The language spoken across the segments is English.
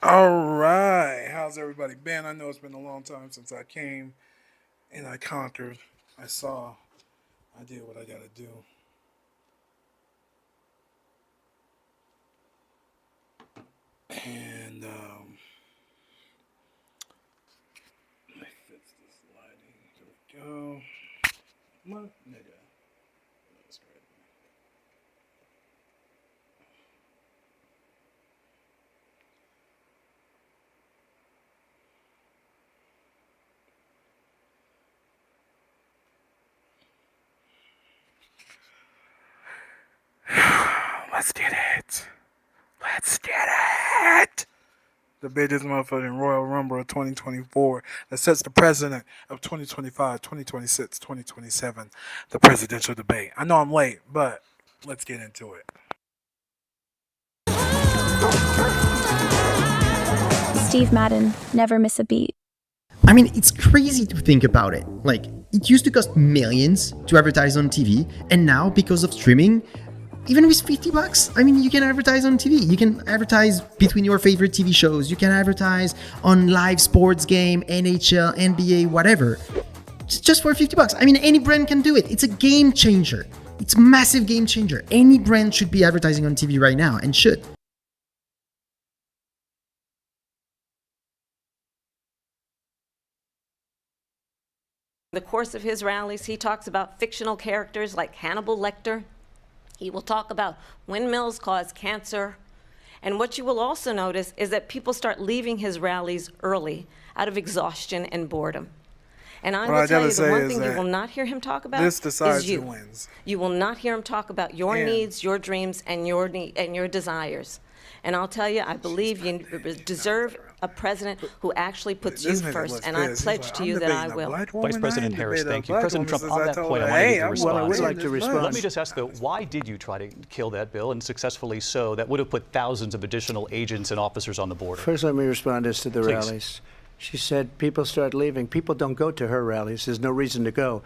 All right. How's everybody been? I know it's been a long time since I came and I conquered. I saw. I did what I got to do. And let me fix this lighting. There we go. What? Nigga. That's great. Let's get it. Let's get it. The biggest motherfucking Royal Rumble of 2024 that sets the president of 2025, 2026, 2027, the presidential debate. I know I'm late, but let's get into it. Steve Madden, never miss a beat. I mean, it's crazy to think about it. Like, it used to cost millions to advertise on TV, and now, because of streaming, even with $50, I mean, you can advertise on TV. You can advertise between your favorite TV shows. You can advertise on live sports game, NHL, NBA, whatever. Just for $50. I mean, any brand can do it. It's a game changer. It's a massive game changer. Any brand should be advertising on TV right now, and should. In the course of his rallies, he talks about fictional characters like Hannibal Lecter. He will talk about windmills cause cancer. And what you will also notice is that people start leaving his rallies early out of exhaustion and boredom. And I will tell you, the one thing you will not hear him talk about is you. You will not hear him talk about your needs, your dreams, and your desires. And I'll tell you, I believe you deserve a president who actually puts you first. And I pledge to you that I will. Vice President Harris, thank you. President Trump, on that point, I want to give you a response. Well, I would like to respond. Let me just ask, though, why did you try to kill that bill, and successfully so, that would have put thousands of additional agents and officers on the border? First, let me respond as to the Please. rallies. She said people start leaving. People don't go to her rallies. There's no reason to go.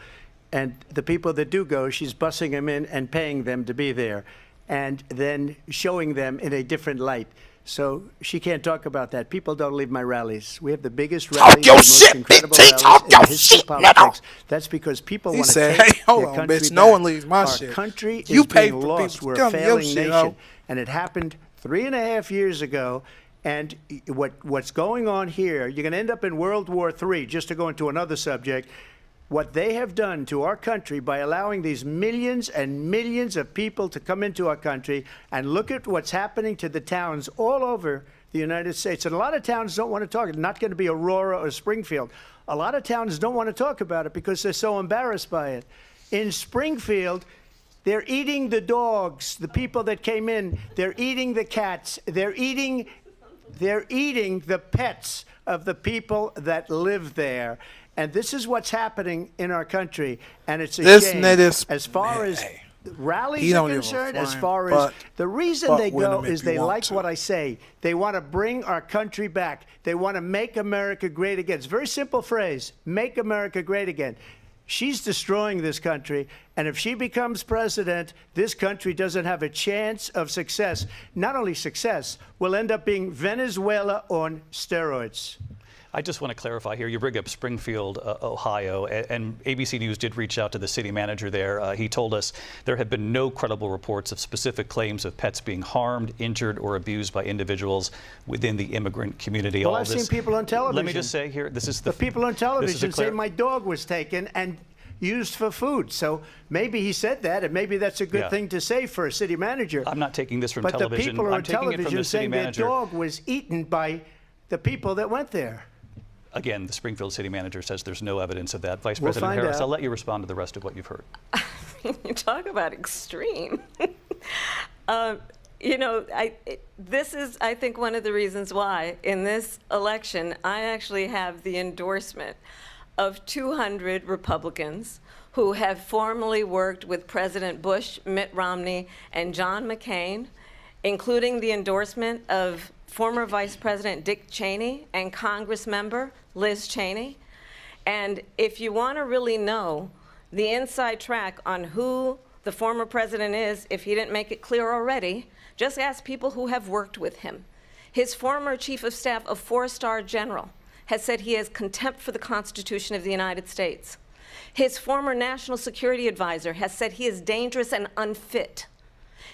And the people that do go, she's bussing them in and paying them to be there, and then showing them in a different light. So she can't talk about that. People don't leave my rallies. We have the biggest rallies, the most incredible rallies in the history of politics. That's because people want to take "Hey, hold their on, country bitch. back. No one leaves my Our shit. country You is pay being for lost. people We're to a come to your failing shit, nation, ho. and it happened 3.5 years ago. And what's going on here, you're going to end up in World War III, just to go into another subject. What they have done to our country by allowing these millions and millions of people to come into our country, and look at what's happening to the towns all over the United States. And a lot of towns don't want to talk. It's not going to be Aurora or Springfield. A lot of towns don't want to talk about it because they're so embarrassed by it. In Springfield, they're eating the dogs, the people that came in. They're eating the cats. They're eating the pets of the people that live there. And this is what's happening in our country. And it's a shame. As far as rallies are concerned, as far as the reason they go is they like what I say. They want to bring our country back. They want to make America great again. It's a very simple phrase, make America great again. She's destroying this country, and if she becomes president, this country doesn't have a chance of success. Not only success, we'll end up being Venezuela on steroids. I just want to clarify here. You bring up Springfield, Ohio, and ABC News did reach out to the city manager there. He told us there have been no credible reports of specific claims of pets being harmed, injured, or abused by individuals within the immigrant community. Well, I've seen people on television. Let me just say here, this is the people on television say my dog was taken and used for food. So maybe he said that, and maybe that's a good thing to say for a city manager. I'm not taking this from but television. But the people are on television saying their manager. dog was eaten by the people that went there. Again, the Springfield city manager says there's no evidence of that. Vice President Harris, I'll let you respond to the rest of what you've heard. You talk about extreme. You know, this is, I think, one of the reasons why in this election I actually have the endorsement of 200 Republicans who have formerly worked with President Bush, Mitt Romney, and John McCain, including the endorsement of former Vice President Dick Cheney and Congress member Liz Cheney. And if you want to really know the inside track on who the former president is, if he didn't make it clear already, just ask people who have worked with him. His former chief of staff, a 4-star general, has said he has contempt for the Constitution of the United States. His former national security advisor has said he is dangerous and unfit.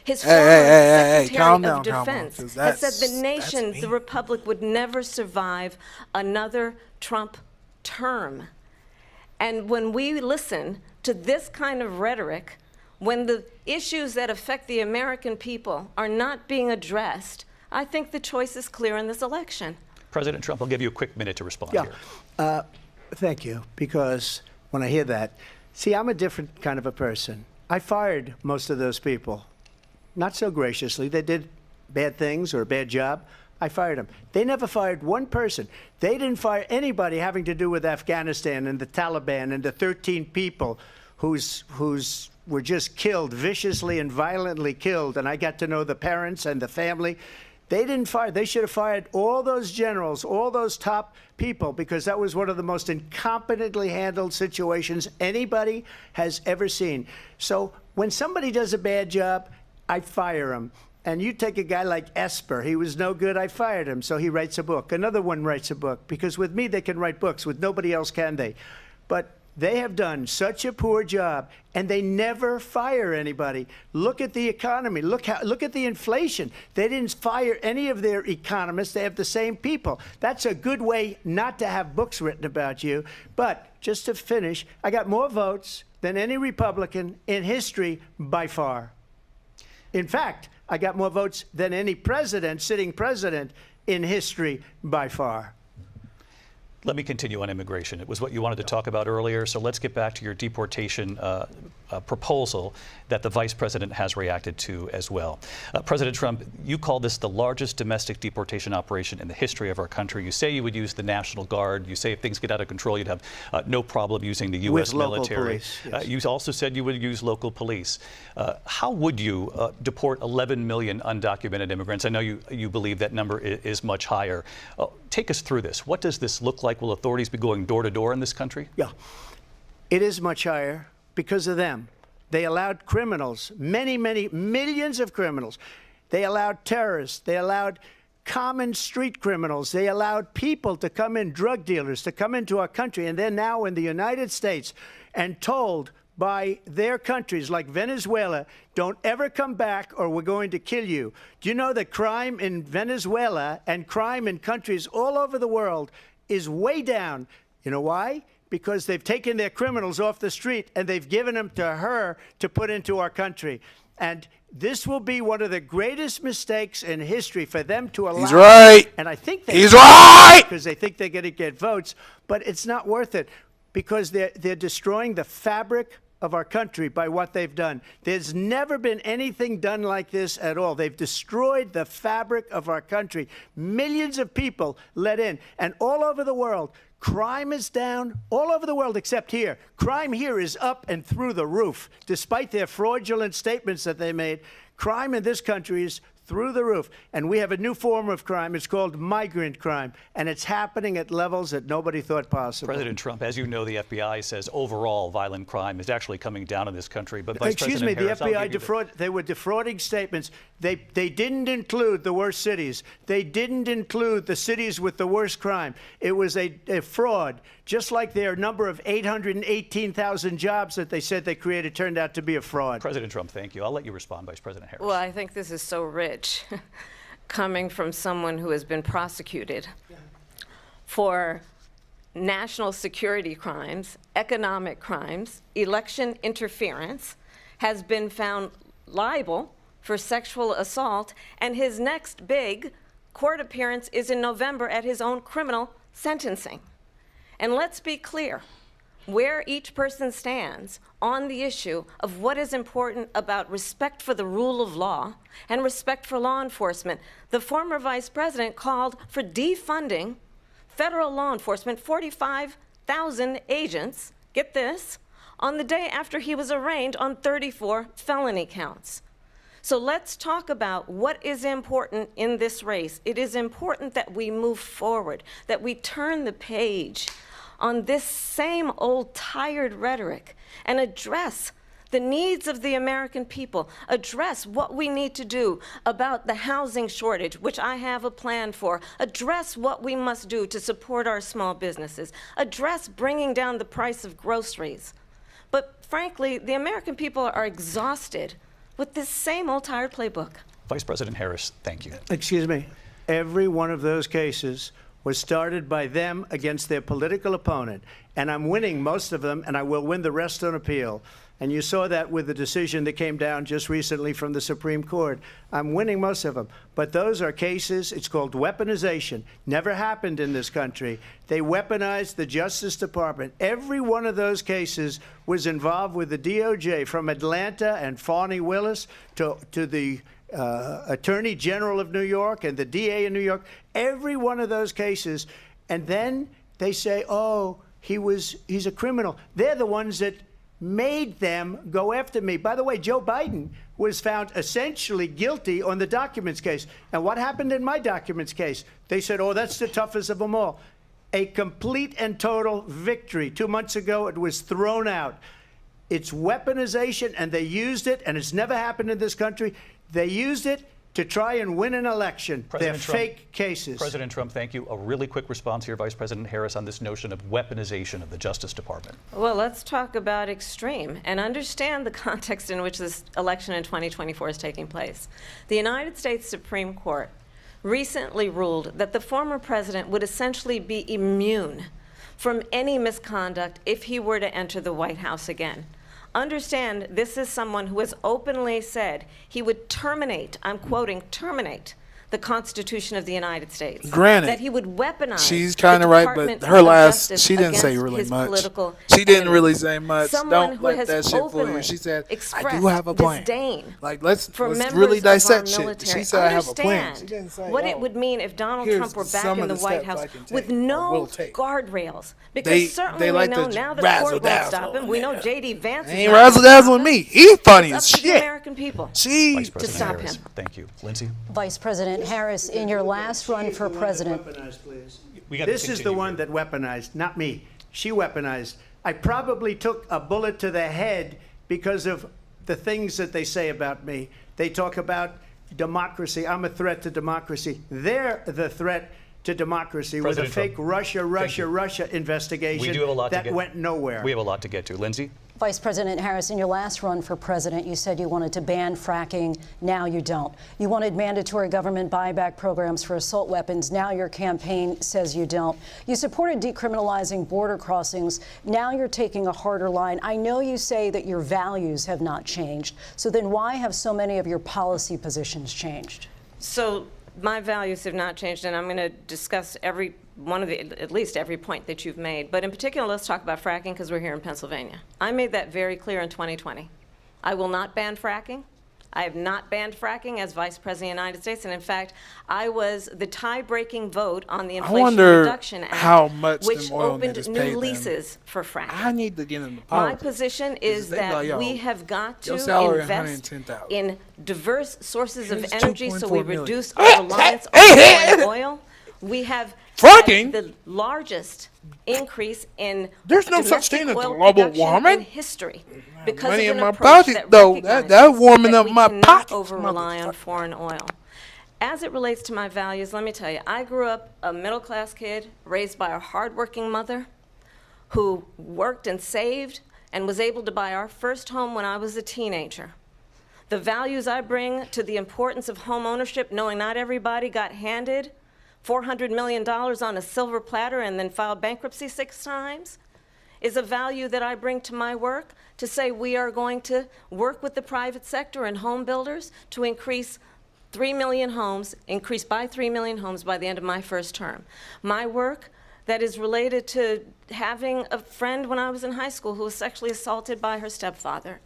His former Secretary calm of down, Defense calm down, 'cause has said the that's nation, mean. the Republic, would never survive another Trump term. And when we listen to this kind of rhetoric, when the issues that affect the American people are not being addressed, I think the choice is clear in this election. President Trump, I'll give you a quick minute to respond Yeah. here. Thank you, because when I hear that, see, I'm a different kind of a person. I fired most of those people. Not so graciously. They did bad things or a bad job. I fired them. They never fired one person. They didn't fire anybody having to do with Afghanistan and the Taliban and the 13 people who's were just killed, viciously and violently killed. And I got to know the parents and the family. They didn't fire. They should have fired all those generals, all those top people, because that was one of the most incompetently handled situations anybody has ever seen. So when somebody does a bad job, I fire him. And you take a guy like Esper. He was no good. I fired him. So he writes a book. Another one writes a book. Because with me, they can write books. With nobody else can they. But they have done such a poor job, and they never fire anybody. Look at the economy. Look at the inflation. They didn't fire any of their economists. They have the same people. That's a good way not to have books written about you. But just to finish, I got more votes than any Republican in history by far. In fact, I got more votes than any president, sitting president, in history by far. Let me continue on immigration. It was what you wanted to talk about earlier, so let's get back to your deportation proposal that the vice president has reacted to as well. President Trump, you call this the largest domestic deportation operation in the history of our country. You say you would use the National Guard. You say if things get out of control, you'd have no problem using the U.S. military. Police, yes. You also said you would use local police. How would you deport 11 million undocumented immigrants? I know you believe that number is much higher. Take us through this. What does this look like? Will authorities be going door to door in this country? Yeah, it is much higher because of them. They allowed criminals, many millions of criminals. They allowed terrorists. They allowed common street criminals. They allowed people to come in, drug dealers, to come into our country. And they're now in the United States and told by their countries like Venezuela, don't ever come back or we're going to kill you. Do you know that crime in Venezuela and crime in countries all over the world is way down? You know why? Because they've taken their criminals off the street and they've given them to her to put into our country. And this will be one of the greatest mistakes in history for them to allow. He's right. And I think He's right. because they think they're going to get votes, but it's not worth it because they're destroying the fabric of our country by what they've done. There's never been anything done like this at all. They've destroyed the fabric of our country. Millions of people let in, and all over the world, crime is down all over the world except here. Crime here is up and through the roof. Despite their fraudulent statements that they made, crime in this country is through the roof. And we have a new form of crime. It's called migrant crime. And it's happening at levels that nobody thought possible. President Trump, as you know, the FBI says overall violent crime is actually coming down in this country. But Vice Excuse President me, Harris, the FBI they were defrauding statements. They didn't include the worst cities. They didn't include the cities with the worst crime. It was a fraud. Just like their number of 818,000 jobs that they said they created turned out to be a fraud. President Trump, thank you. I'll let you respond, Vice President Harris. Well, I think this is so rich, coming from someone who has been prosecuted for national security crimes, economic crimes, election interference, has been found liable for sexual assault, and his next big court appearance is in November at his own criminal sentencing. And let's be clear where each person stands on the issue of what is important about respect for the rule of law and respect for law enforcement. The former vice president called for defunding federal law enforcement, 45,000 agents, get this, on the day after he was arraigned on 34 felony counts. So let's talk about what is important in this race. It is important that we move forward, that we turn the page on this same old tired rhetoric and address the needs of the American people, address what we need to do about the housing shortage, which I have a plan for, address what we must do to support our small businesses, address bringing down the price of groceries. But frankly, the American people are exhausted with this same old tired playbook. Vice President Harris, thank you. Excuse me. Every one of those cases was started by them against their political opponent. And I'm winning most of them, and I will win the rest on appeal. And you saw that with the decision that came down just recently from the Supreme Court. I'm winning most of them. But those are cases, it's called weaponization. Never happened in this country. They weaponized the Justice Department. Every one of those cases was involved with the DOJ, from Atlanta and Fani Willis to the Attorney General of New York and the DA in New York. Every one of those cases. And then they say, oh, he's a criminal. They're the ones that made them go after me. By the way, Joe Biden was found essentially guilty on the documents case. And what happened in my documents case? They said, oh, that's the toughest of them all. A complete and total victory. 2 months ago, it was thrown out. It's weaponization, and they used it, and it's never happened in this country. They used it to try and win an election. They're fake cases. President Trump, thank you. A really quick response here, Vice President Harris, on this notion of weaponization of the Justice Department. Well, let's talk about extreme and understand the context in which this election in 2024 is taking place. The United States Supreme Court recently ruled that the former president would essentially be immune from any misconduct if he were to enter the White House again. Understand, this is someone who has openly said he would terminate, I'm quoting, terminate the Constitution of the United States. Granted, that he would weaponize. she's kind of right, but her last, she didn't say really much. She didn't really say much. Don't let that shit fool you. She said, I do have a plan. Like, let's really dissect shit. She said, I have a plan. She didn't say, what it would mean if Donald Trump were back in the White House with no guardrails. Because certainly we know now that the court won't stop him. We know J.D. Vance ain't razzle-dazzling me. He's funny as shit. The American people. Vice President to stop Harris, him. thank you. Lindsay? Vice President Harris, in your last run for president. This is the one that weaponized, not me. She weaponized. I probably took a bullet to the head because of the things that they say about me. They talk about democracy. I'm a threat to democracy. They're the threat to democracy with a fake Russia investigation that went nowhere. We have a lot to get to. Lindsay? Vice President Harris, in your last run for president, you said you wanted to ban fracking. Now you don't. You wanted mandatory government buyback programs for assault weapons. Now your campaign says you don't. You supported decriminalizing border crossings. Now you're taking a harder line. I know you say that your values have not changed. So then why have so many of your policy positions changed? So my values have not changed, and I'm going to discuss every one of the, at least every point that you've made. But in particular, let's talk about fracking because we're here in Pennsylvania. I made that very clear in 2020. I will not ban fracking. I have not banned fracking as Vice President of the United States, and in fact, I was the tie-breaking vote on the Inflation Reduction Act, how much which opened new leases for fracking. I need to get into politics. My position is that we have got to invest in diverse sources of energy so we reduce our reliance on foreign oil. We have the largest increase in there's no such thing as global warming in history because money of an in my approach pocket though that warming up my pocket. Over rely on foreign oil. As it relates to my values, let me tell you, I grew up a middle-class kid raised by a hardworking mother who worked and saved and was able to buy our first home when I was a teenager. The values I bring to the importance of home ownership, knowing not everybody got handed $400 million on a silver platter and then filed bankruptcy 6 times, is a value that I bring to my work to say we are going to work with the private sector and home builders to increase 3 million homes, increase by 3 million homes by the end of my first term. My work that is related to having a friend when I was in high school who was sexually assaulted by her stepfather.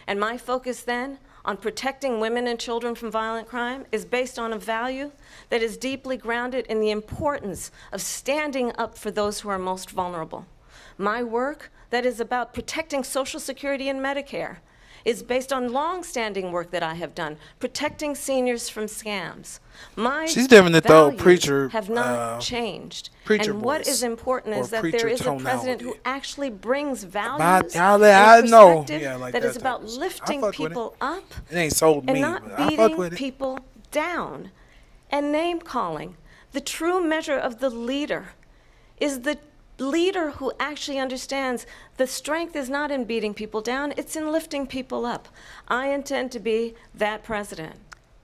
And my focus then on protecting women and children from violent crime is based on a value that is deeply grounded in the importance of standing up for those who are most vulnerable. My work that is about protecting Social Security and Medicare is based on long-standing work that I have done, protecting seniors from scams. My She's giving it the old values preacher, have not changed. preacher And what voice, is important or is that there preacher is a president who tonality. actually brings values I and know. perspective Yeah, like that that is type about of shit. I lifting fuck with it. people up It ain't sold and me, not but I fuck beating with it. people down. And name-calling. The true measure of the leader is the leader who actually understands the strength is not in beating people down, it's in lifting people up. I intend to be that president.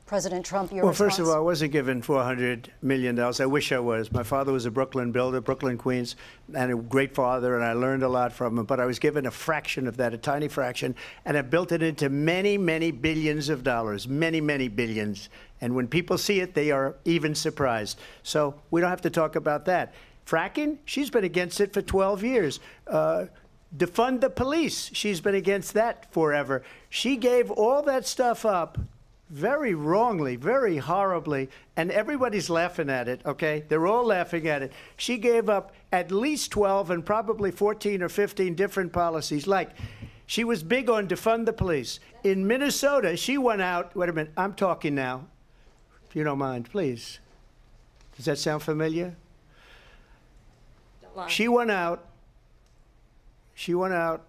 President Trump, your Well, response? first of all, I wasn't given $400 million. I wish I was. My father was a Brooklyn builder, Brooklyn, Queens, and a great father, and I learned a lot from him. But I was given a fraction of that, a tiny fraction, and I built it into many, many billions of dollars, many, many billions. And when people see it, they are even surprised. So we don't have to talk about that. Fracking, she's been against it for 12 years. Defund the police, she's been against that forever. She gave all that stuff up very wrongly, very horribly, and everybody's laughing at it, okay? They're all laughing at it. She gave up at least 12 and probably 14 or 15 different policies. Like, she was big on defund the police. In Minnesota, she went out, wait a minute, I'm talking now, if you don't mind, please. Does that sound familiar? Don't lie. She went out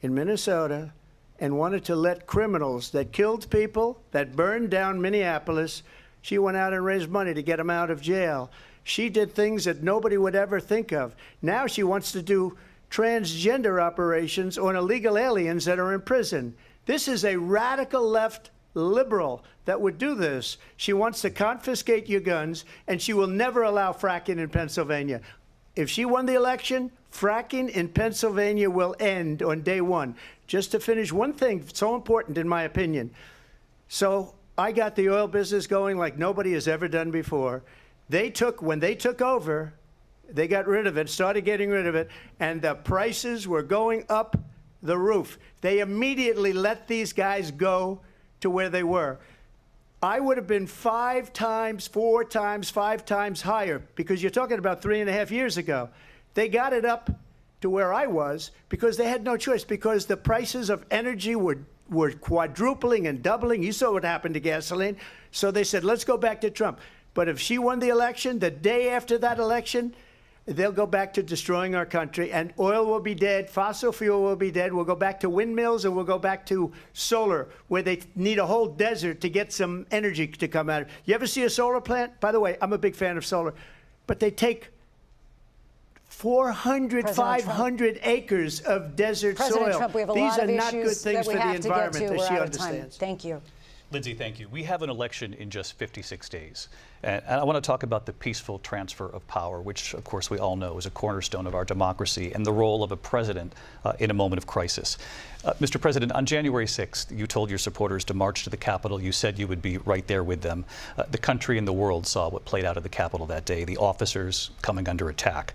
in Minnesota and wanted to let criminals that killed people, that burned down Minneapolis, she went out and raised money to get them out of jail. She did things that nobody would ever think of. Now she wants to do transgender operations on illegal aliens that are in prison. This is a radical left liberal that would do this. She wants to confiscate your guns, and she will never allow fracking in Pennsylvania. If she won the election, fracking in Pennsylvania will end on day one. Just to finish, one thing so important in my opinion. So I got the oil business going like nobody has ever done before. When they took over, they got rid of it, started getting rid of it, and the prices were going up the roof. They immediately let these guys go to where they were. I would have been 5 times, 4 times, 5 times higher, because you're talking about 3.5 years ago. They got it up to where I was because they had no choice, because the prices of energy were quadrupling and doubling. You saw what happened to gasoline. So they said, let's go back to Trump. But if she won the election, the day after that election, they'll go back to destroying our country, and oil will be dead, fossil fuel will be dead, we'll go back to windmills, and we'll go back to solar, where they need a whole desert to get some energy to come out of it. You ever see a solar plant? By the way, I'm a big fan of solar, but they take 400, 500 acres of desert President soil. Trump, we have a These lot are of not good issues things that we for the have to get to. environment that We're she out of time. understands. Thank you. Lindsay, thank you. We have an election in just 56 days. And I want to talk about the peaceful transfer of power, which, of course, we all know is a cornerstone of our democracy, and the role of a president in a moment of crisis. Mr. President, on January 6th, you told your supporters to march to the Capitol. You said you would be right there with them. The country and the world saw what played out at the Capitol that day, the officers coming under attack.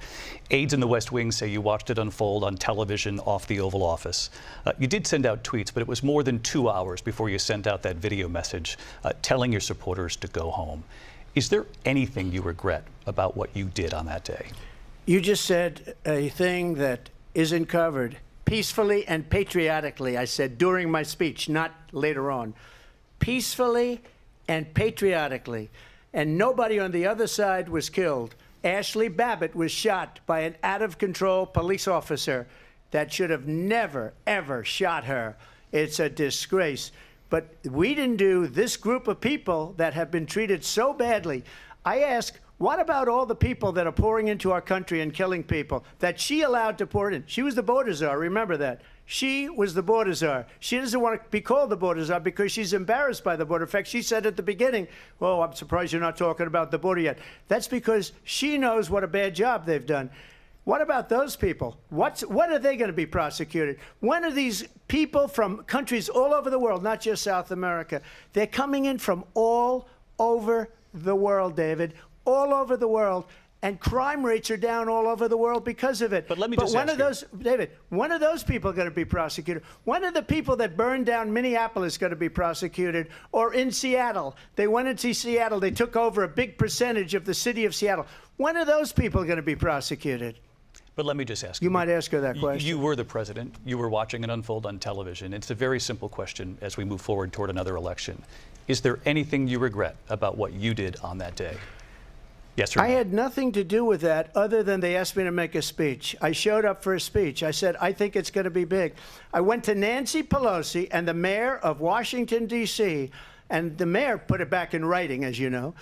Aides in the West Wing say you watched it unfold on television off the Oval Office. You did send out tweets, but it was more than 2 hours before you sent out that video message telling your supporters to go home. Is there anything you regret about what you did on that day? You just said a thing that isn't covered. Peacefully and patriotically, I said during my speech, not later on. Peacefully and patriotically. And nobody on the other side was killed. Ashley Babbitt was shot by an out-of-control police officer that should have never, ever shot her. It's a disgrace. But we didn't do this group of people that have been treated so badly. I ask, what about all the people that are pouring into our country and killing people that she allowed to pour in? She was the border czar, remember that. She was the border czar. She doesn't want to be called the border czar because she's embarrassed by the border. In fact, she said at the beginning, well, I'm surprised you're not talking about the border yet. That's because she knows what a bad job they've done. What about those people? When are they going to be prosecuted? When are these people from countries all over the world, not just South America? They're coming in from all over the world, David, all over the world, and crime rates are down all over the world because of it. But let me just ask you. David, when are those people going to be prosecuted? When are the people that burned down Minneapolis going to be prosecuted? Or in Seattle? They went into Seattle. They took over a big percentage of the city of Seattle. When are those people going to be prosecuted? But let me just ask you. You might ask her that question. You were the president. You were watching it unfold on television. It's a very simple question as we move forward toward another election. Is there anything you regret about what you did on that day? Yes or no? I had nothing to do with that other than they asked me to make a speech. I showed up for a speech. I said, I think it's going to be big. I went to Nancy Pelosi and the mayor of Washington, D.C., and the mayor put it back in writing, as you know.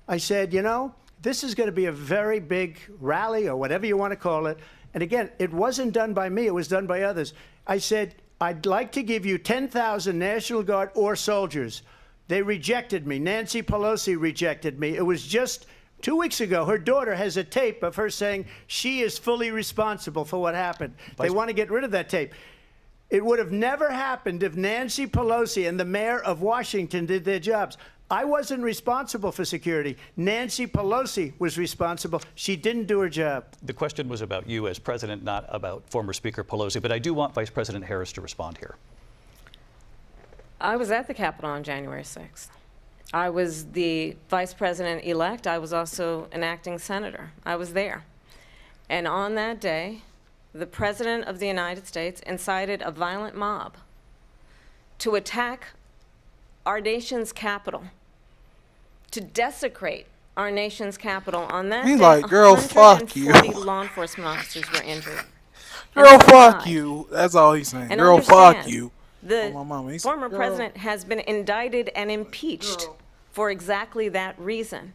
I said, you know, this is going to be a very big rally or whatever you want to call it. And again, it wasn't done by me. It was done by others. I said, I'd like to give you 10,000 National Guard or soldiers. They rejected me. Nancy Pelosi rejected me. It was just 2 weeks ago. Her daughter has a tape of her saying she is fully responsible for what happened. They want to get rid of that tape. It would have never happened if Nancy Pelosi and the mayor of Washington did their jobs. I wasn't responsible for security. Nancy Pelosi was responsible. She didn't do her job. The question was about you as president, not about former Speaker Pelosi, but I do want Vice President Harris to respond here. I was at the Capitol on January 6th. I was the vice president-elect. I was also an acting senator. I was there. And on that day, the President of the United States incited a violent mob to attack our nation's capital, to desecrate our nation's capital. On that He's day, like, girl, fuck you. 140 law enforcement officers were injured. Girl, And fuck died. you. That's all he's saying. And Girl, understand, fuck you. The Oh, my mama, he said, former "Girl." president has been indicted and impeached for exactly that reason.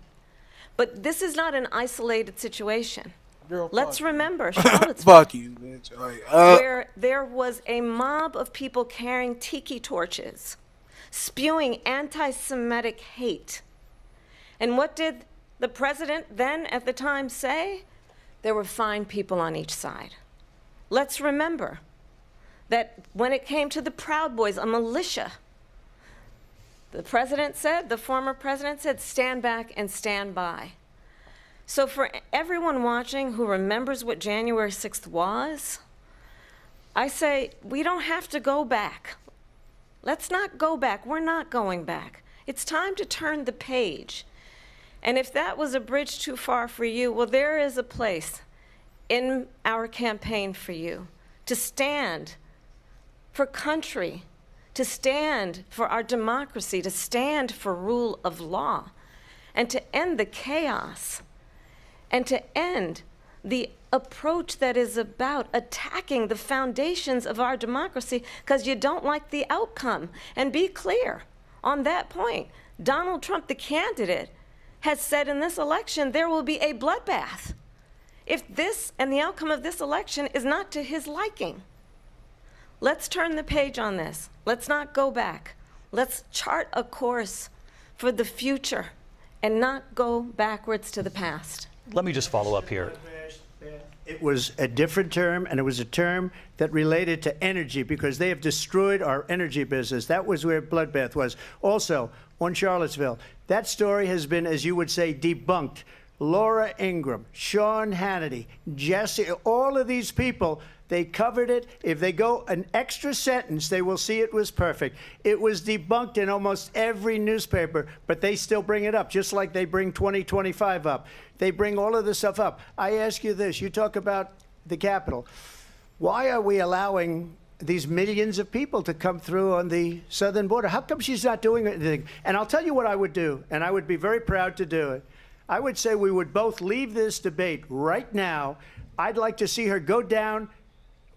But this is not an isolated situation. Girl, Let's fuck remember Charlottesville, Fuck you, bitch. Like, where there was a mob of people carrying tiki torches, spewing anti-Semitic hate. And what did the president then at the time say? There were fine people on each side. Let's remember that when it came to the Proud Boys, a militia, the president said, the former president said, stand back and stand by. So for everyone watching who remembers what January 6th was, I say we don't have to go back. Let's not go back. We're not going back. It's time to turn the page. And if that was a bridge too far for you, well, there is a place in our campaign for you to stand for country, to stand for our democracy, to stand for rule of law, and to end the chaos, and to end the approach that is about attacking the foundations of our democracy because you don't like the outcome. And be clear on that point. Donald Trump, the candidate, has said in this election there will be a bloodbath if this and the outcome of this election is not to his liking. Let's turn the page on this. Let's not go back. Let's chart a course for the future and not go backwards to the past. Let me just follow up here. It was a different term, and it was a term that related to energy because they have destroyed our energy business. That was where bloodbath was. Also, on Charlottesville, that story has been, as you would say, debunked. Laura Ingraham, Sean Hannity, Jesse, all of these people, they covered it. If they go an extra sentence, they will see it was perfect. It was debunked in almost every newspaper, but they still bring it up, just like they bring 2025 up. They bring all of this stuff up. I ask you this. You talk about the Capitol. Why are we allowing these millions of people to come through on the southern border? How come she's not doing anything? And I'll tell you what I would do, and I would be very proud to do it. I would say we would both leave this debate right now. I'd like to see her go down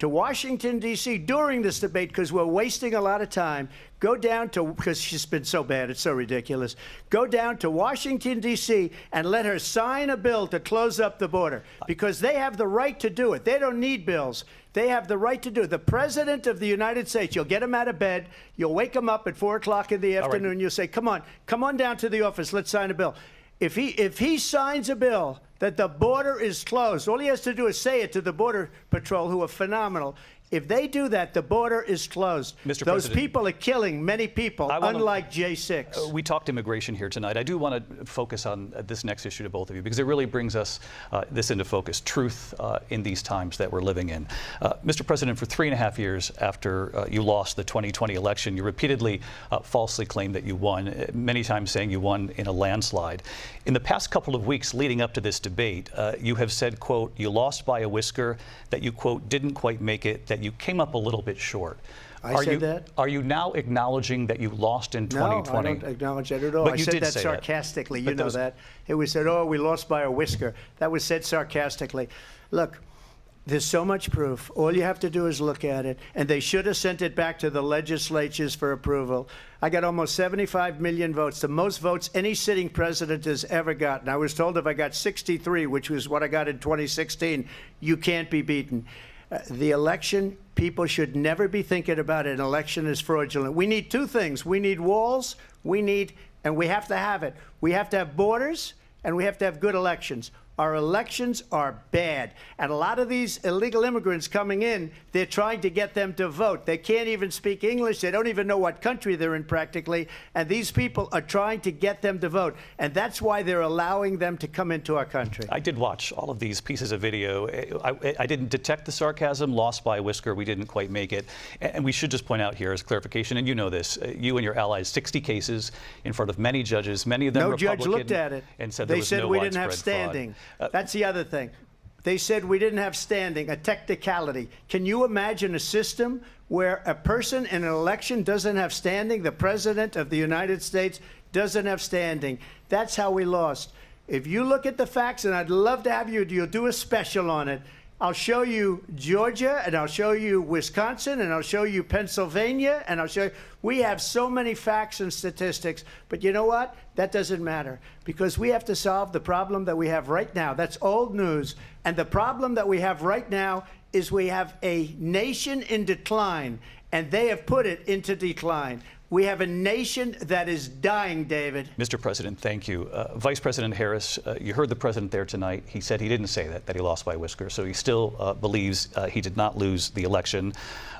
to Washington, D.C. during this debate because we're wasting a lot of time. Go down to, because she's been so bad, it's so ridiculous. Go down to Washington, D.C. and let her sign a bill to close up the border because they have the right to do it. They don't need bills. They have the right to do it. The President of the United States, you'll get him out of bed. You'll wake him up at 4 o'clock in the afternoon. Right. You'll say, come on down to the office. Let's sign a bill. If he signs a bill that the border is closed, all he has to do is say it to the Border Patrol, who are phenomenal. If they do that, the border is closed. Mr. Those President, people are killing many people, unlike J6. We talked immigration here tonight. I do want to focus on this next issue to both of you because it really brings us this into focus, truth in these times that we're living in. Mr. President, for 3.5 years after you lost the 2020 election, you repeatedly falsely claimed that you won, many times saying you won in a landslide. In the past couple of weeks leading up to this debate, you have said, quote, you lost by a whisker, that you, quote, didn't quite make it, that you came up a little bit short. I said that? Are you now acknowledging that you lost in 2020? No, I don't acknowledge that at all. But I you said did that say sarcastically. that. You know that. It was said, oh, we lost by a whisker. That was said sarcastically. Look, there's so much proof. All you have to do is look at it. And they should have sent it back to the legislatures for approval. I got almost 75 million votes, the most votes any sitting president has ever gotten. I was told if I got 63, which was what I got in 2016, you can't be beaten. The election, people should never be thinking about an election as fraudulent. We need two things. We need walls, and we have to have it. We have to have borders, and we have to have good elections. Our elections are bad. And a lot of these illegal immigrants coming in, they're trying to get them to vote. They can't even speak English. They don't even know what country they're in practically. And these people are trying to get them to vote. And that's why they're allowing them to come into our country. I did watch all of these pieces of video. I didn't detect the sarcasm, lost by a whisker. We didn't quite make it. And we should just point out here as clarification, and you know this, you and your allies, 60 cases in front of many judges, many of them Republican. No judge looked at it. And said they there was said no we didn't have widespread fraud. standing. That's the other thing. They said we didn't have standing, a technicality. Can you imagine a system where a person in an election doesn't have standing? The President of the United States doesn't have standing. That's how we lost. If you look at the facts, and I'd love to have you'll do a special on it. I'll show you Georgia, and I'll show you Wisconsin, and I'll show you Pennsylvania, and I'll show you. We have so many facts and statistics, but you know what? That doesn't matter because we have to solve the problem that we have right now. That's old news. And the problem that we have right now is we have a nation in decline, and they have put it into decline. We have a nation that is dying, David. Mr. President, thank you. Vice President Harris, you heard the president there tonight. He said he didn't say that he lost by a whisker. So he still believes he did not lose the election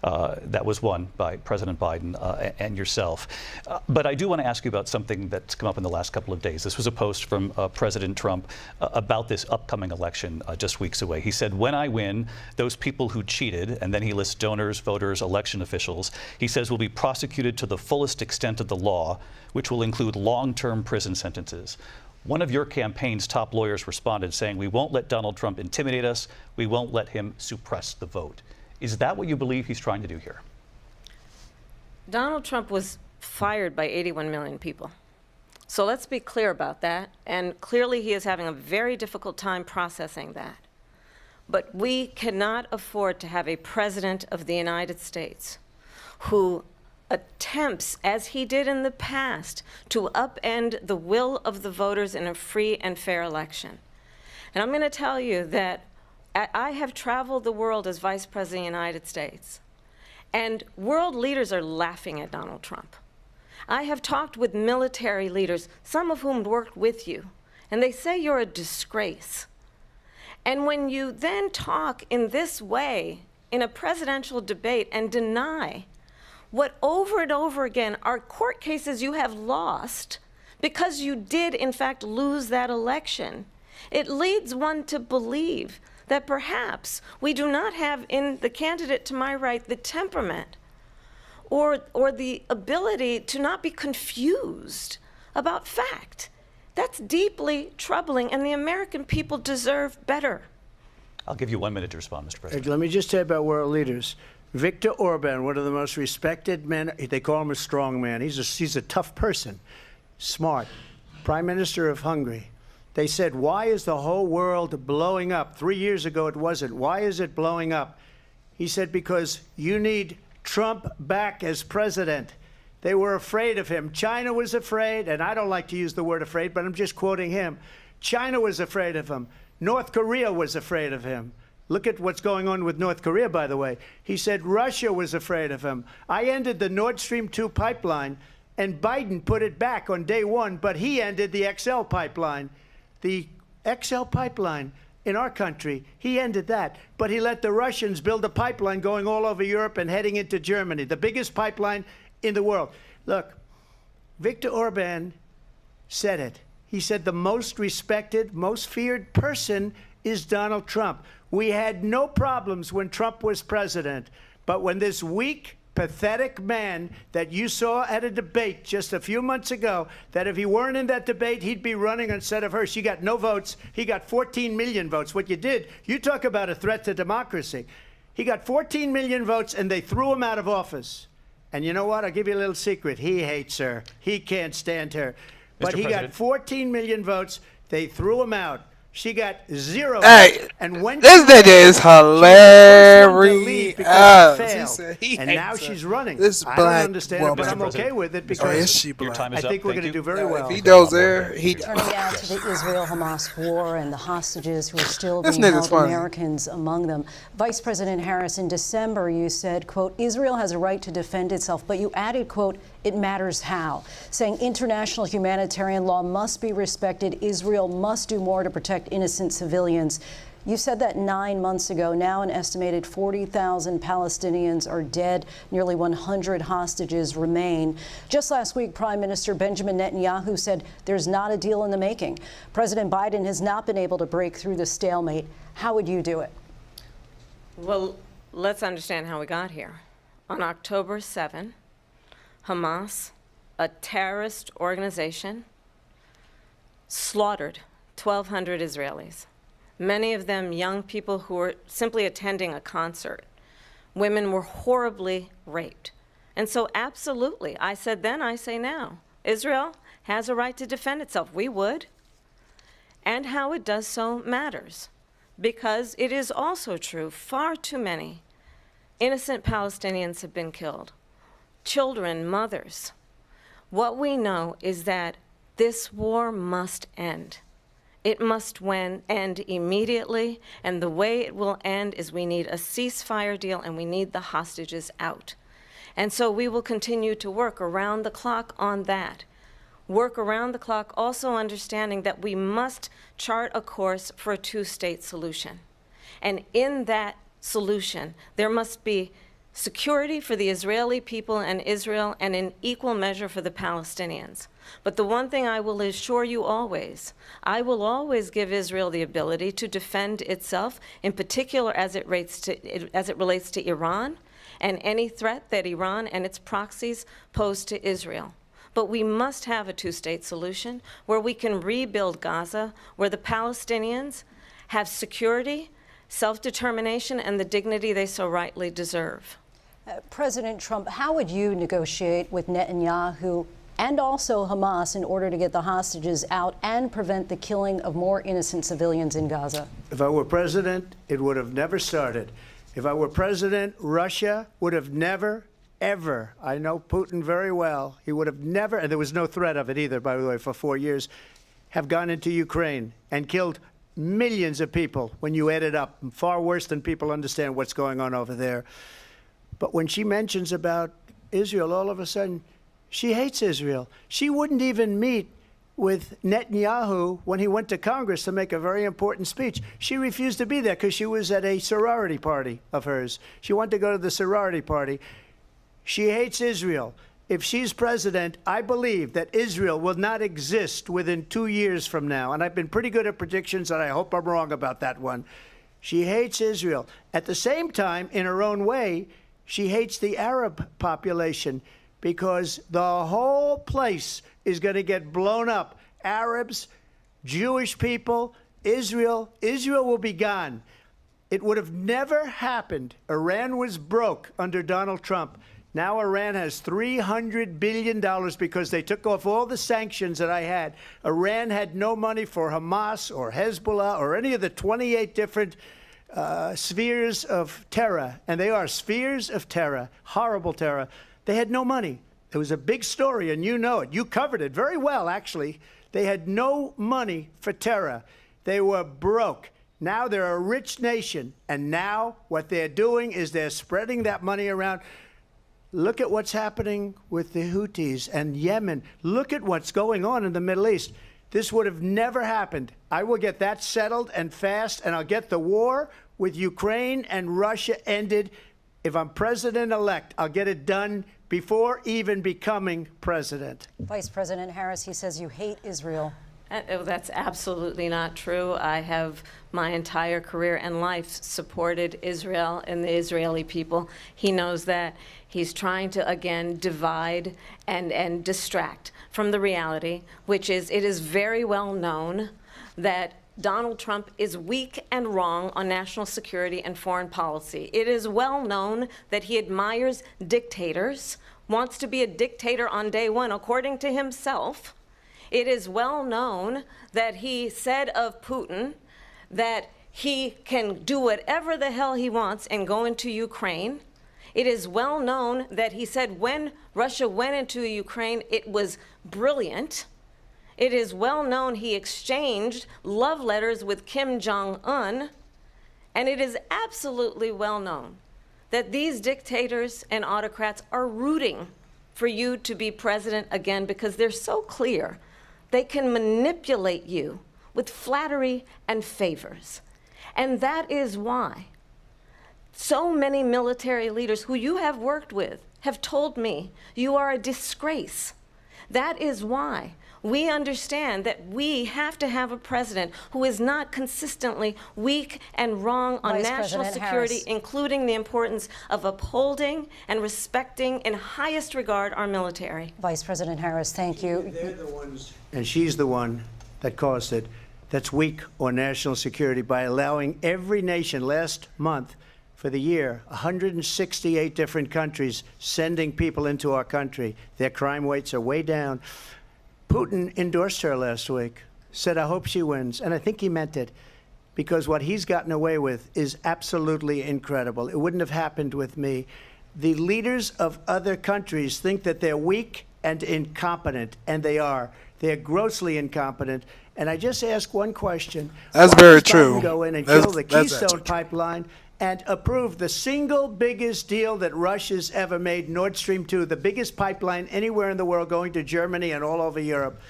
that was won by President Biden and yourself. But I do want to ask you about something that's come up in the last couple of days. This was a post from President Trump about this upcoming election just weeks away. He said, when I win, those people who cheated, and then he lists donors, voters, election officials, he says will be prosecuted to the fullest extent of the law, which will include long-term prison sentences. One of your campaign's top lawyers responded saying, we won't let Donald Trump intimidate us. We won't let him suppress the vote. Is that what you believe he's trying to do here? Donald Trump was fired by 81 million people. So let's be clear about that. And clearly he is having a very difficult time processing that. But we cannot afford to have a president of the United States who attempts, as he did in the past, to upend the will of the voters in a free and fair election. And I'm going to tell you that I have traveled the world as Vice President of the United States, and world leaders are laughing at Donald Trump. I have talked with military leaders, some of whom worked with you, and they say you're a disgrace. And when you then talk in this way in a presidential debate and deny what over and over again are court cases you have lost because you did in fact lose that election, it leads one to believe that perhaps we do not have in the candidate to my right the temperament or the ability to not be confused about fact. That's deeply troubling, and the American people deserve better. I'll give you 1 minute to respond, Mr. President. Let me just say about world leaders. Viktor Orban, one of the most respected men, they call him a strong man. He's a tough person, smart. Prime Minister of Hungary. They said, why is the whole world blowing up? 3 years ago it wasn't. Why is it blowing up? He said, because you need Trump back as president. They were afraid of him. China was afraid, and I don't like to use the word afraid, but I'm just quoting him. China was afraid of him. North Korea was afraid of him. Look at what's going on with North Korea, by the way. He said Russia was afraid of him. I ended the Nord Stream 2 pipeline, and Biden put it back on day one, but he ended the XL pipeline. The XL pipeline, in our country. He ended that. But he let the Russians build a pipeline going all over Europe and heading into Germany, the biggest pipeline in the world. Look, Viktor Orban said it. He said the most respected, most feared person is Donald Trump. We had no problems when Trump was president, but when this weak, pathetic man that you saw at a debate just a few months ago, that if he weren't in that debate, he'd be running instead of her. She got no votes. He got 14 million votes. What you did, you talk about a threat to democracy. He got 14 million votes, and they threw him out of office. And you know what? I'll give you a little secret. He hates her. He can't stand her. But he got 14 million votes. They threw him out. She got 0 votes. And when this nigga is hilarious. And now she's running. This I black don't understand it, but I'm okay with it because Your time is I think up. we're Thank going to you. do very well. If he knows there, he. Turning now to the Israel-Hamas war and the hostages who are still This being nigga's held, funny. Americans among them. Vice President Harris, in December, you said, quote, Israel has a right to defend itself, but you added, quote, it matters how, saying international humanitarian law must be respected. Israel must do more to protect innocent civilians. You said that 9 months ago. Now an estimated 40,000 Palestinians are dead. Nearly 100 hostages remain. Just last week, Prime Minister Benjamin Netanyahu said there's not a deal in the making. President Biden has not been able to break through the stalemate. How would you do it? Well, let's understand how we got here. On October 7, Hamas, a terrorist organization, slaughtered 1,200 Israelis. Many of them young people who were simply attending a concert. Women were horribly raped. And so absolutely, I said then, I say now, Israel has a right to defend itself. We would. And how it does so matters. Because it is also true, far too many innocent Palestinians have been killed. Children, mothers. What we know is that this war must end. It must end immediately, and the way it will end is we need a ceasefire deal and we need the hostages out. And so we will continue to work around the clock on that. Work around the clock, also understanding that we must chart a course for a two-state solution. And in that solution, there must be security for the Israeli people and Israel, and in equal measure for the Palestinians. But the one thing I will assure you always, I will always give Israel the ability to defend itself, in particular as it relates to Iran and any threat that Iran and its proxies pose to Israel. But we must have a two-state solution where we can rebuild Gaza, where the Palestinians have security, self-determination, and the dignity they so rightly deserve. President Trump, how would you negotiate with Netanyahu and also Hamas in order to get the hostages out and prevent the killing of more innocent civilians in Gaza? If I were president, it would have never started. If I were president, Russia would have never, ever, I know Putin very well, he would have never, and there was no threat of it either, by the way, for 4 years, have gone into Ukraine and killed millions of people when you add it up, far worse than people understand what's going on over there. But when she mentions about Israel, all of a sudden, she hates Israel. She wouldn't even meet with Netanyahu when he went to Congress to make a very important speech. She refused to be there because she was at a sorority party of hers. She wanted to go to the sorority party. She hates Israel. If she's president, I believe that Israel will not exist within 2 years from now. And I've been pretty good at predictions, and I hope I'm wrong about that one. She hates Israel. At the same time, in her own way, she hates the Arab population because the whole place is going to get blown up. Arabs, Jewish people, Israel will be gone. It would have never happened. Iran was broke under Donald Trump. Now Iran has $300 billion because they took off all the sanctions that I had. Iran had no money for Hamas or Hezbollah or any of the 28 different spheres of terror, and they are spheres of terror, horrible terror. They had no money. It was a big story, and you know it. You covered it very well, actually. They had no money for terror. They were broke. Now they're a rich nation, and now what they're doing is they're spreading that money around. Look at what's happening with the Houthis and Yemen. Look at what's going on in the Middle East. this would have never happened. I will get that settled and fast, and I'll get the war with Ukraine and Russia ended. If I'm president-elect, I'll get it done before even becoming president. Vice President Harris, he says you hate Israel. That's absolutely not true. I have my entire career and life supported Israel and the Israeli people. He knows that. He's trying to, again, divide and distract from the reality, which is it is very well known that Donald Trump is weak and wrong on national security and foreign policy. It is well known that he admires dictators, wants to be a dictator on day one, according to himself. It is well known that he said of Putin that he can do whatever the hell he wants and go into Ukraine. It is well known that he said when Russia went into Ukraine, it was brilliant. It is well known he exchanged love letters with Kim Jong-un. And it is absolutely well known that these dictators and autocrats are rooting for you to be president again because they're so clear. They can manipulate you with flattery and favors. And that is why so many military leaders who you have worked with have told me you are a disgrace. That is why we understand that we have to have a president who is not consistently weak and wrong on Vice national President security, Harris. including the importance of upholding and respecting in highest regard our military. Vice President Harris, thank you. They're the ones, and she's the one that caused it, that's weak on national security by allowing every nation last month for the year, 168 different countries sending people into our country. Their crime rates are way down. Putin endorsed her last week, said, I hope she wins. And I think he meant it, because what he's gotten away with is absolutely incredible. It wouldn't have happened with me. The leaders of other countries think that they're weak and incompetent, and they are. They're grossly incompetent. And I just ask one question. That's Why very does Biden true. go in and That's- kill the that's Keystone actually true. pipeline and approve the single biggest deal that Russia's ever made, Nord Stream 2, the biggest pipeline anywhere in the world going to Germany and all over Europe,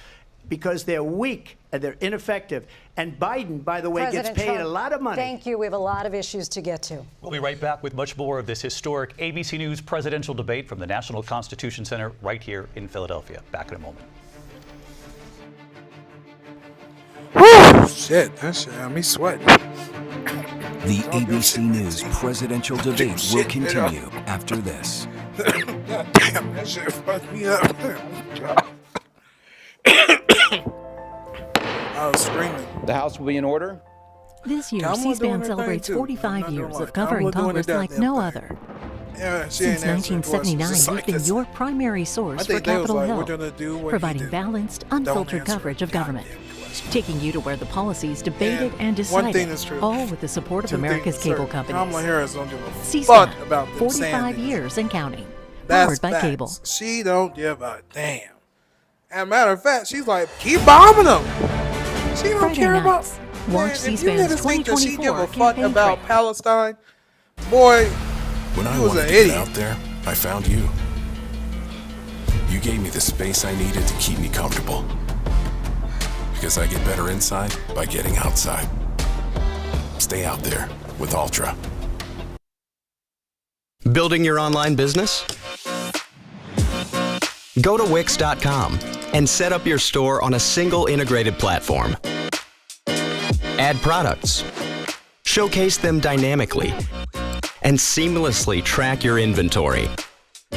because they're weak and they're ineffective. And Biden, by the way, President gets paid Trump, a lot of money. Thank you. We have a lot of issues to get to. We'll be right back with much more of this historic ABC News presidential debate from the National Constitution Center right here in Philadelphia. Back in a moment. Whew, shit, that shit had me sweating. The ABC News presidential debate will continue after this. God damn, that shit fucked me up. I was screaming. The House will be in order. This year, Kamala doing C-SPAN her celebrates thing, too. 45 I'm not years gonna lie. of covering Kamala doing her Congress like goddamn no thing. other. Yeah, she Since ain't answering questions. 1979, It's we've like been this. your primary source I for think they was Capitol like, Hill, we're gonna do what he providing do. balanced, Don't unfiltered answer coverage a of government, goddamn question. taking you to where the policies debated And and one decided, thing is true. all with the support of Two America's things cable certain. companies. Kamala Harris don't give a C-SPAN, fuck about them 45 saying years and counting. That's Powered by facts. cable. She don't give a damn. As a matter of fact, she's like, keep bombing them. She don't Friday care about. nights. Man, Watch if you C-SPAN's niggas think that she give a 2024 fuck campaign about trail. Palestine, boy, When I you was wanted an to get idiot. out there, I found you. You gave me the space I needed to keep me comfortable. Because I get better inside by getting outside. Stay out there with Ultra. Building your online business? Go to Wix.com and set up your store on a single integrated platform. Add products, showcase them dynamically, and seamlessly track your inventory.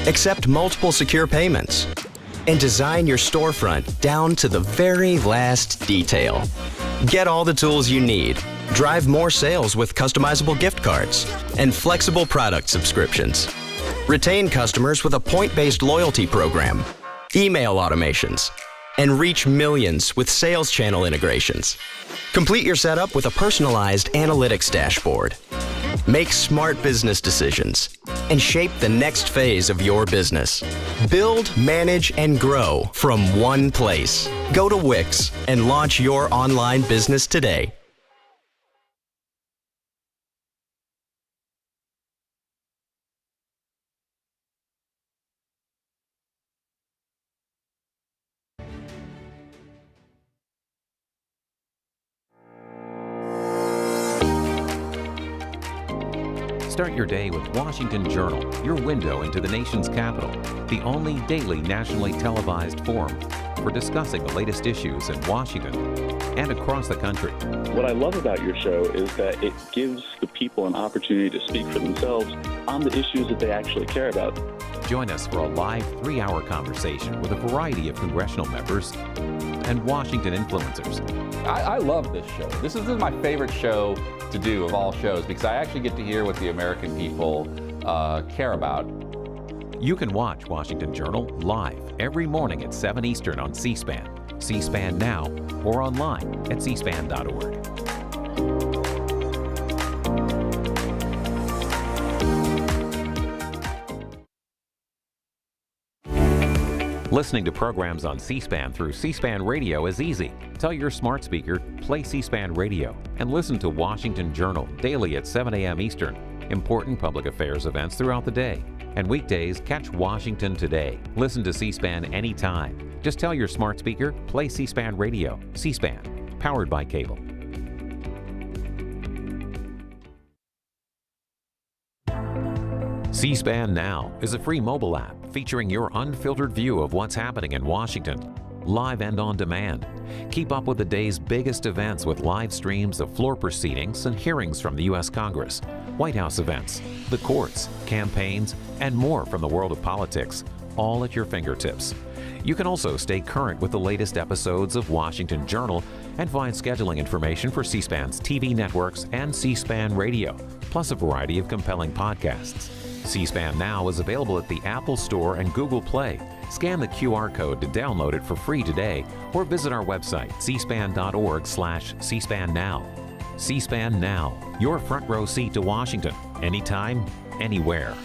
Accept multiple secure payments, and design your storefront down to the very last detail. Get all the tools you need. Drive more sales with customizable gift cards and flexible product subscriptions. Retain customers with a point-based loyalty program, email automations, and reach millions with sales channel integrations. Complete your setup with a personalized analytics dashboard. Make smart business decisions and shape the next phase of your business. Build, manage, and grow from one place. Go to Wix and launch your online business today. Start your day with Washington Journal, your window into the nation's capital, the only daily nationally televised forum for discussing the latest issues in Washington and across the country. What I love about your show is that it gives the people an opportunity to speak for themselves on the issues that they actually care about. Join us for a live 3-hour conversation with a variety of congressional members and Washington influencers. I love this show. This is my favorite show to do of all shows because I actually get to hear what the American people care about. You can watch Washington Journal live every morning at 7 Eastern on C-SPAN, C-SPAN Now, or online at cspan.org. Listening to programs on C-SPAN through C-SPAN Radio is easy. Tell your smart speaker, play C-SPAN Radio, and listen to Washington Journal daily at 7 a.m. Eastern. Important public affairs events throughout the day. And weekdays, catch Washington Today. Listen to C-SPAN anytime. Just tell your smart speaker, play C-SPAN Radio. C-SPAN, powered by cable. C-SPAN Now is a free mobile app featuring your unfiltered view of what's happening in Washington, live and on demand. Keep up with the day's biggest events with live streams of floor proceedings and hearings from the U.S. Congress, White House events, the courts, campaigns, and more from the world of politics, all at your fingertips. You can also stay current with the latest episodes of Washington Journal and find scheduling information for C-SPAN's TV networks and C-SPAN Radio, plus a variety of compelling podcasts. C-SPAN Now is available at the Apple Store and Google Play. Scan the QR code to download it for free today or visit our website, cspan.org/C-SPAN Now. C-SPAN Now, your front row seat to Washington, anytime, anywhere.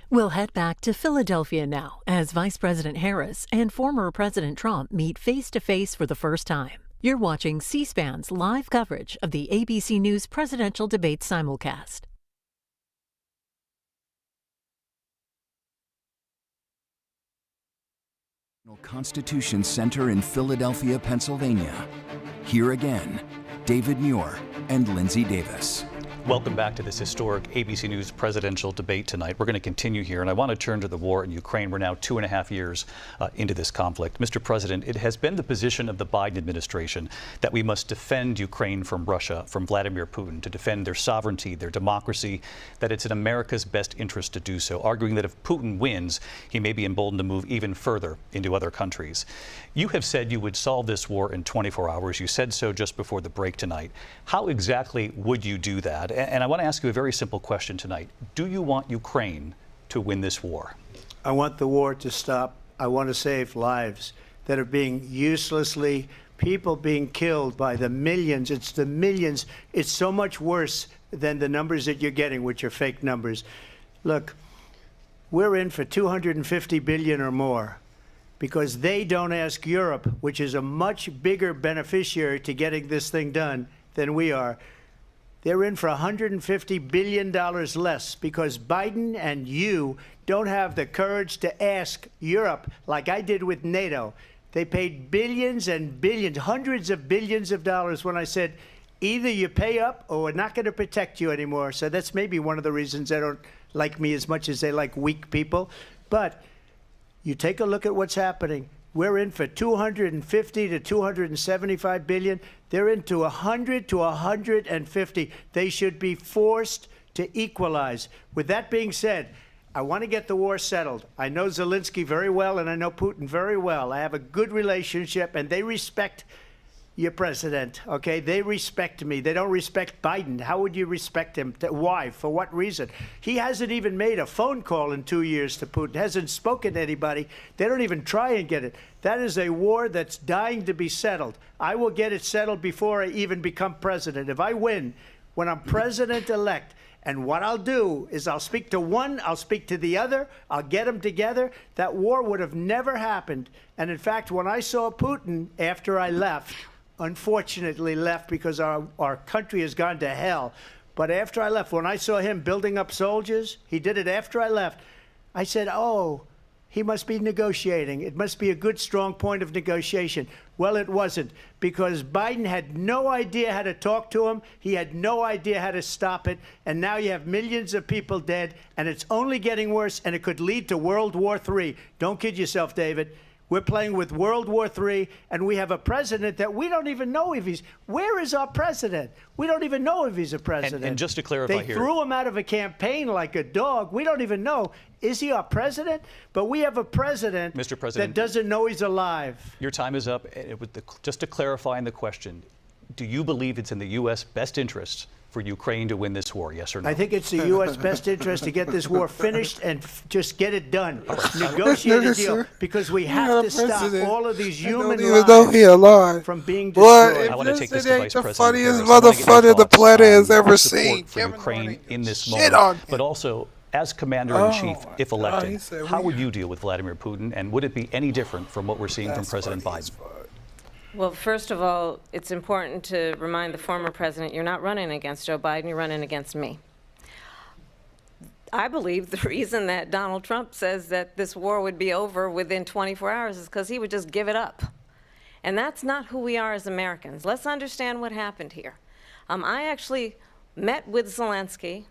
We'll head back to Philadelphia now as Vice President Harris and former President Trump meet face-to-face for the first time. You're watching C-SPAN's live coverage of the ABC News presidential debate simulcast. Constitution Center in Philadelphia, Pennsylvania. Here again, David Muir and Lindsay Davis. Welcome back to this historic ABC News presidential debate tonight. We're going to continue here, and I want to turn to the war in Ukraine. We're now 2.5 years into this conflict. Mr. President, it has been the position of the Biden administration that we must defend Ukraine from Russia, from Vladimir Putin, to defend their sovereignty, their democracy, that it's in America's best interest to do so, arguing that if Putin wins, he may be emboldened to move even further into other countries. You have said you would solve this war in 24 hours. You said so just before the break tonight. How exactly would you do that? And I want to ask you a very simple question tonight. Do you want Ukraine to win this war? I want the war to stop. I want to save lives that are being uselessly, people being killed by the millions. It's the millions. It's so much worse than the numbers that you're getting, which are fake numbers. Look, we're in for 250 billion or more because they don't ask Europe, which is a much bigger beneficiary to getting this thing done than we are. They're in for $150 billion less because Biden and you don't have the courage to ask Europe like I did with NATO. They paid billions and billions, hundreds of billions of dollars when I said, either you pay up or we're not going to protect you anymore. So that's maybe one of the reasons they don't like me as much as they like weak people. But you take a look at what's happening. We're in for 250 to 275 billion. They're into 100 to 150. They should be forced to equalize. With that being said, I want to get the war settled. I know Zelensky very well, and I know Putin very well. I have a good relationship, and they respect your president, okay? They respect me. They don't respect Biden. How would you respect him? Why? For what reason? He hasn't even made a phone call in 2 years to Putin, hasn't spoken to anybody. They don't even try and get it. That is a war that's dying to be settled. I will get it settled before I even become president. If I win, when I'm president-elect, and what I'll do is I'll speak to one, I'll speak to the other, I'll get them together. That war would have never happened. And in fact, when I saw Putin after I left, unfortunately left because our country has gone to hell. But after I left, when I saw him building up soldiers, he did it after I left, I said, oh, he must be negotiating. It must be a good, strong point of negotiation. Well, it wasn't, because Biden had no idea how to talk to him. He had no idea how to stop it. And now you have millions of people dead, and it's only getting worse, and it could lead to World War III. Don't kid yourself, David. We're playing with World War III, and we have a president that we don't even know if he's... Where is our president? We don't even know if he's a president. And just to clarify they here... threw him out of a campaign like a dog. We don't even know. Is he our president? But we have a president, Mr. President, that doesn't know he's alive. Your time is up. Just to clarify in the question, do you believe it's in the U.S. best interest for Ukraine to win this war, yes or no? I think it's the U.S. best interest to get this war finished and just get it done. Negotiate a deal, because we have to stop all of these human lives from being destroyed. I want to take this to Vice the President funniest Harris. I wanna get your motherfucker the thoughts planet on has ever support seen. for Kevin Ukraine in this shit moment, on him. but also as Commander-in-Chief, if God, elected, he said how we- would you deal with Vladimir Putin, and would it be any different from what we're seeing from President Biden? Well, first of all, it's important to remind the former president you're not running against Joe Biden, you're running against me. I believe the reason that Donald Trump says that this war would be over within 24 hours is because he would just give it up. And that's not who we are as Americans. Let's understand what happened here. I actually met with Zelensky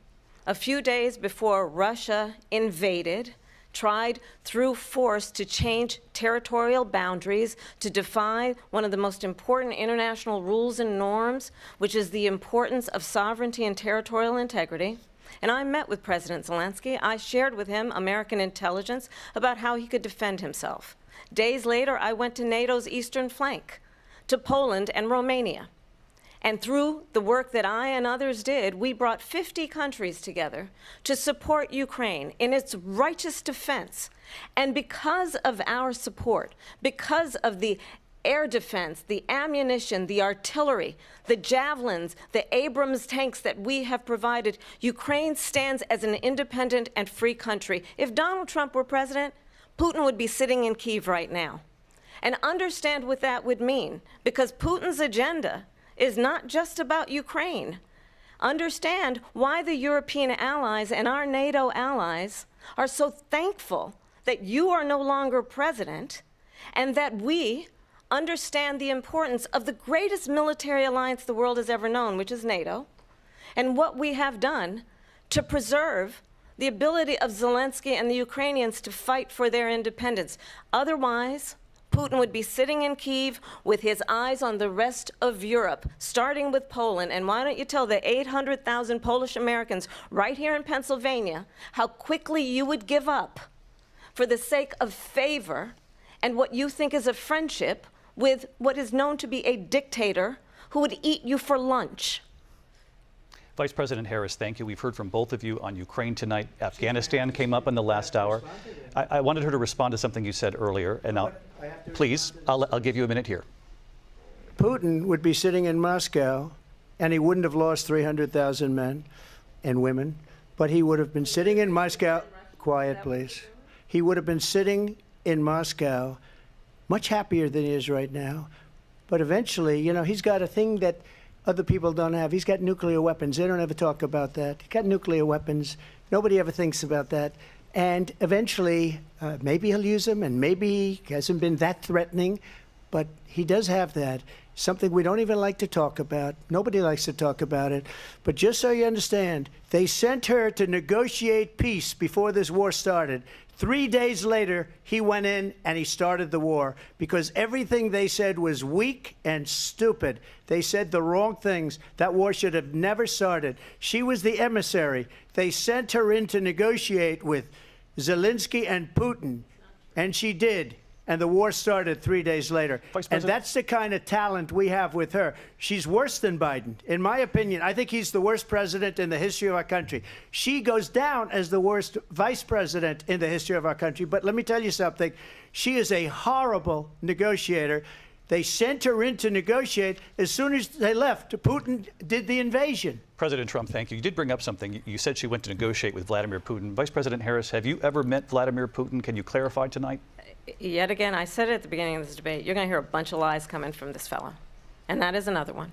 a few days before Russia invaded, tried through force to change territorial boundaries, to defy one of the most important international rules and norms, which is the importance of sovereignty and territorial integrity. And I met with President Zelensky. I shared with him American intelligence about how he could defend himself. Days later, I went to NATO's eastern flank, to Poland and Romania. And through the work that I and others did, we brought 50 countries together to support Ukraine in its righteous defense. And because of our support, because of the air defense, the ammunition, the artillery, the javelins, the Abrams tanks that we have provided, Ukraine stands as an independent and free country. If Donald Trump were president, Putin would be sitting in Kyiv right now. And understand what that would mean, because Putin's agenda is not just about Ukraine. Understand why the European allies and our NATO allies are so thankful that you are no longer president, and that we understand the importance of the greatest military alliance the world has ever known, which is NATO, and what we have done to preserve the ability of Zelensky and the Ukrainians to fight for their independence. Otherwise, Putin would be sitting in Kyiv with his eyes on the rest of Europe, starting with Poland. And why don't you tell the 800,000 Polish Americans right here in Pennsylvania how quickly you would give up for the sake of favor and what you think is a friendship with what is known to be a dictator who would eat you for lunch. Vice President Harris, thank you. We've heard from both of you on Ukraine tonight. Afghanistan came up in the last hour. I wanted her to respond to something you said earlier, and please, I'll give you a minute here. Putin would be sitting in Moscow, and he wouldn't have lost 300,000 men and women, but he would have been sitting in Moscow. Quiet, please. He would have been sitting in Moscow much happier than he is right now. But eventually, you know, he's got a thing that other people don't have. He's got nuclear weapons. They don't ever talk about that. He's got nuclear weapons. Nobody ever thinks about that. And eventually, maybe he'll use them, and maybe he hasn't been that threatening, but he does have that. Something we don't even like to talk about. Nobody likes to talk about it. But just so you understand, they sent her to negotiate peace before this war started. 3 days later, he went in and he started the war because everything they said was weak and stupid. They said the wrong things. That war should have never started. She was the emissary. They sent her in to negotiate with Zelensky and Putin, and she did. And the war started 3 days later. And that's the kind of talent we have with her. She's worse than Biden. In my opinion, I think he's the worst president in the history of our country. She goes down as the worst vice president in the history of our country. But let me tell you something. She is a horrible negotiator. They sent her in to negotiate. As soon as they left, Putin did the invasion. President Trump, thank you. You did bring up something. You said she went to negotiate with Vladimir Putin. Vice President Harris, have you ever met Vladimir Putin? Can you clarify tonight? Yet again, I said it at the beginning of this debate, you're going to hear a bunch of lies coming from this fellow. And that is another one.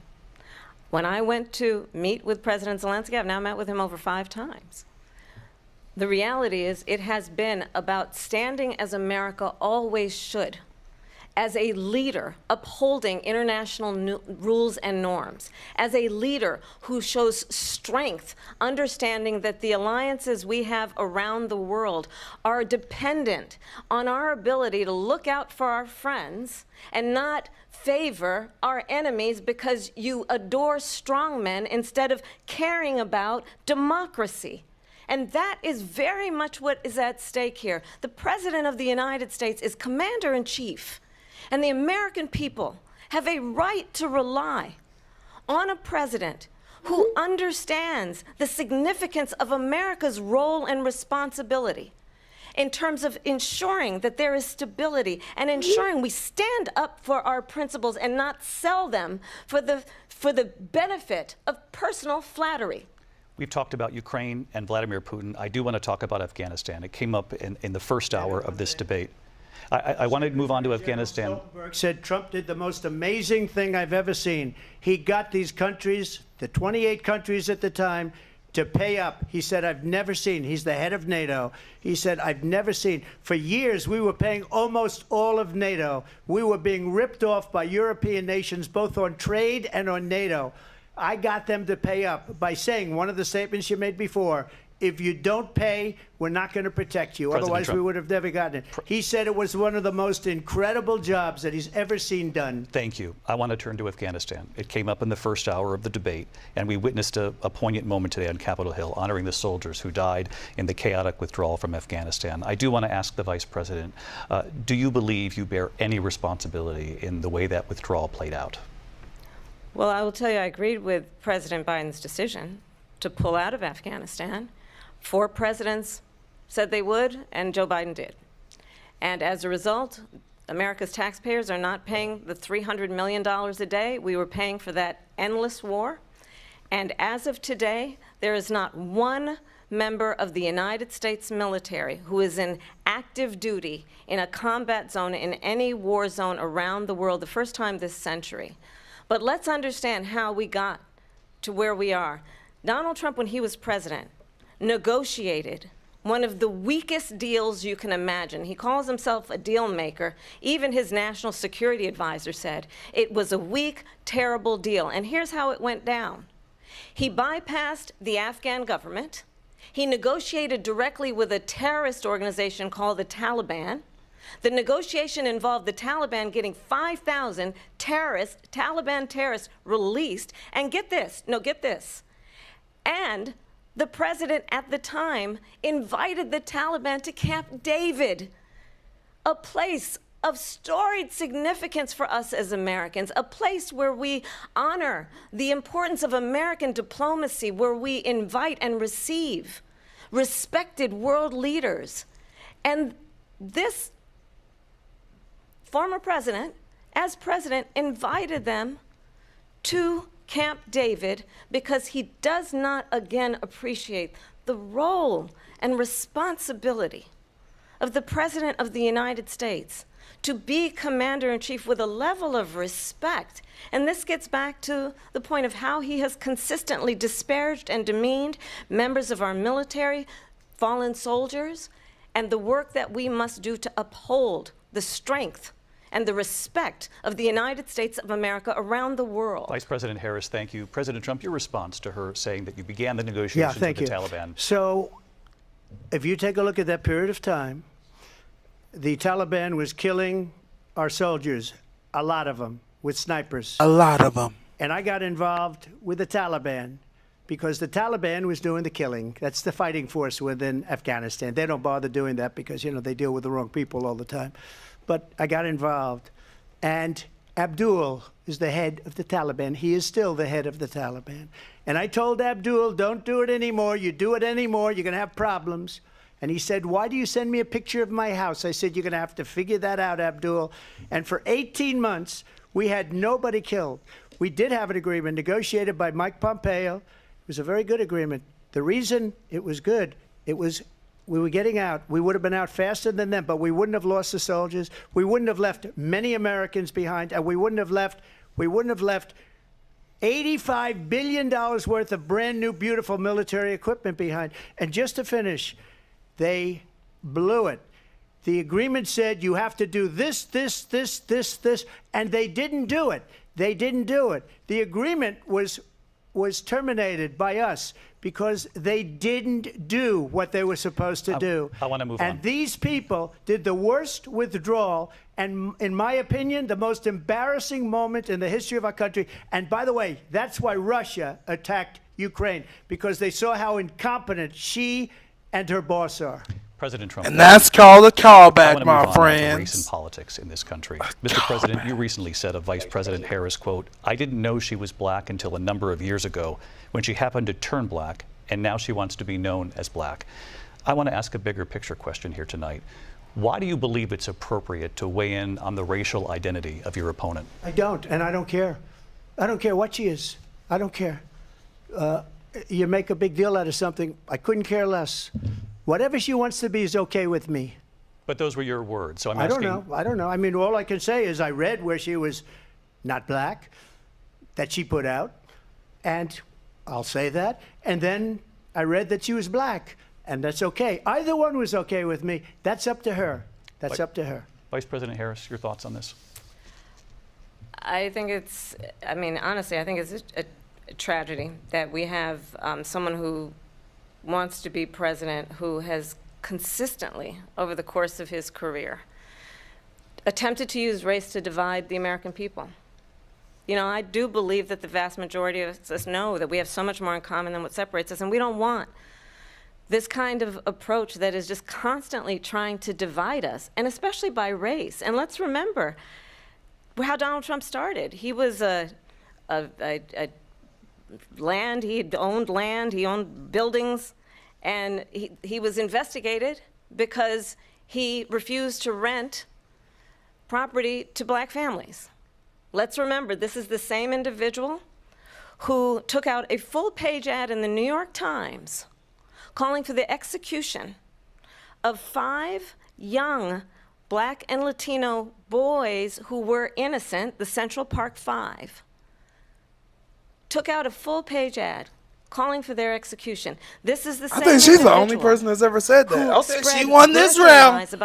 When I went to meet with President Zelensky, I've now met with him over 5 times. The reality is it has been about standing as America always should, as a leader upholding international rules and norms, as a leader who shows strength, understanding that the alliances we have around the world are dependent on our ability to look out for our friends and not favor our enemies because you adore strongmen instead of caring about democracy. And that is very much what is at stake here. The President of the United States is commander-in-chief. And the American people have a right to rely on a president who understands the significance of America's role and responsibility in terms of ensuring that there is stability and ensuring we stand up for our principles and not sell them for the benefit of personal flattery. We've talked about Ukraine and Vladimir Putin. I do want to talk about Afghanistan. It came up in the first hour of this debate. I want to move on to Afghanistan. Stoltenberg said Trump did the most amazing thing I've ever seen. He got these countries, the 28 countries at the time, to pay up. He said, I've never seen. He's the head of NATO. He said, I've never seen. For years, we were paying almost all of NATO. We were being ripped off by European nations, both on trade and on NATO. I got them to pay up by saying one of the statements you made before, if you don't pay, we're not going to protect you. President Otherwise, Trump. we would have never gotten it. He said it was one of the most incredible jobs that he's ever seen done. Thank you. I want to turn to Afghanistan. It came up in the first hour of the debate, and we witnessed a poignant moment today on Capitol Hill, honoring the soldiers who died in the chaotic withdrawal from Afghanistan. I do want to ask the Vice President, do you believe you bear any responsibility in the way that withdrawal played out? Well, I will tell you, I agreed with President Biden's decision to pull out of Afghanistan. 4 presidents said they would, and Joe Biden did. And as a result, America's taxpayers are not paying the $300 million a day we were paying for that endless war. And as of today, there is not one member of the United States military who is in active duty in a combat zone in any war zone around the world, the first time this century. But let's understand how we got to where we are. Donald Trump, when he was president, negotiated one of the weakest deals you can imagine. He calls himself a deal maker. Even his national security advisor said it was a weak, terrible deal. And here's how it went down. He bypassed the Afghan government. He negotiated directly with a terrorist organization called the Taliban. The negotiation involved the Taliban getting 5,000 Taliban terrorists released. And get this, and the president at the time invited the Taliban to Camp David, a place of storied significance for us as Americans, a place where we honor the importance of American diplomacy, where we invite and receive respected world leaders. And this former president, as president, invited them to Camp David because he does not again appreciate the role and responsibility of the President of the United States to be commander-in-chief with a level of respect. And this gets back to the point of how he has consistently disparaged and demeaned members of our military, fallen soldiers, and the work that we must do to uphold the strength and the respect of the United States of America around the world. Vice President Harris, thank you. President Trump, your response to her saying that you began the negotiations with the Taliban. So if you take a look at that period of time, the Taliban was killing our soldiers, a lot of them, with snipers. A lot of them. And I got involved with the Taliban because the Taliban was doing the killing. That's the fighting force within Afghanistan. They don't bother doing that because, they deal with the wrong people all the time. But I got involved. And Abdul is the head of the Taliban. He is still the head of the Taliban. And I told Abdul, don't do it anymore. You do it anymore, you're going to have problems. And he said, why do you send me a picture of my house? I said, you're going to have to figure that out, Abdul. And for 18 months, we had nobody killed. We did have an agreement negotiated by Mike Pompeo. It was a very good agreement. The reason it was good, we were getting out. We would have been out faster than them, but we wouldn't have lost the soldiers. We wouldn't have left many Americans behind, and we wouldn't have left $85 billion worth of brand new, beautiful military equipment behind. And just to finish, They blew it. The agreement said you have to do this, and they didn't do it. They didn't do it. The agreement was terminated by us because they didn't do what they were supposed to do. I want to move on. And these people did the worst withdrawal, and in my opinion, the most embarrassing moment in the history of our country. And by the way, that's why Russia attacked Ukraine, because they saw how incompetent she and her boss are. President Trump. And that's called a I callback, want to my move on now to friends. race and politics in this country. Mr. President, you recently said of Vice President Harris, quote, "I didn't know she was black until a number of years ago when she happened to turn black, and now she wants to be known as black." I want to ask a bigger picture question here tonight. Why do you believe it's appropriate to weigh in on the racial identity of your opponent? I don't, and I don't care. I don't care what she is. I don't care. You make a big deal out of something. I couldn't care less. Whatever she wants to be is okay with me. But those were your words, so I'm I asking. don't know. I don't know. I mean, all I can say is I read where she was not black, that she put out, and I'll say that. And then I read that she was black, and that's okay. Either one was okay with me. That's up to her. That's up to her. Vice President Harris, your thoughts on this? I think it's, I mean, honestly, I think it's a tragedy that we have someone who wants to be president who has consistently, over the course of his career, attempted to use race to divide the American people. You know, I do believe that the vast majority of us know that we have so much more in common than what separates us, and we don't want this kind of approach that is just constantly trying to divide us, and especially by race. And let's remember how Donald Trump started. He was land, he owned buildings, and he was investigated because he refused to rent property to black families. Let's remember, this is the same individual who took out a full-page ad in the New York Times calling for the execution of 5 young black and Latino boys who were innocent, the Central Park 5. Took out a full-page ad calling for their execution. This is the same I think she's the only person that's ever said that. I think she won this round. Big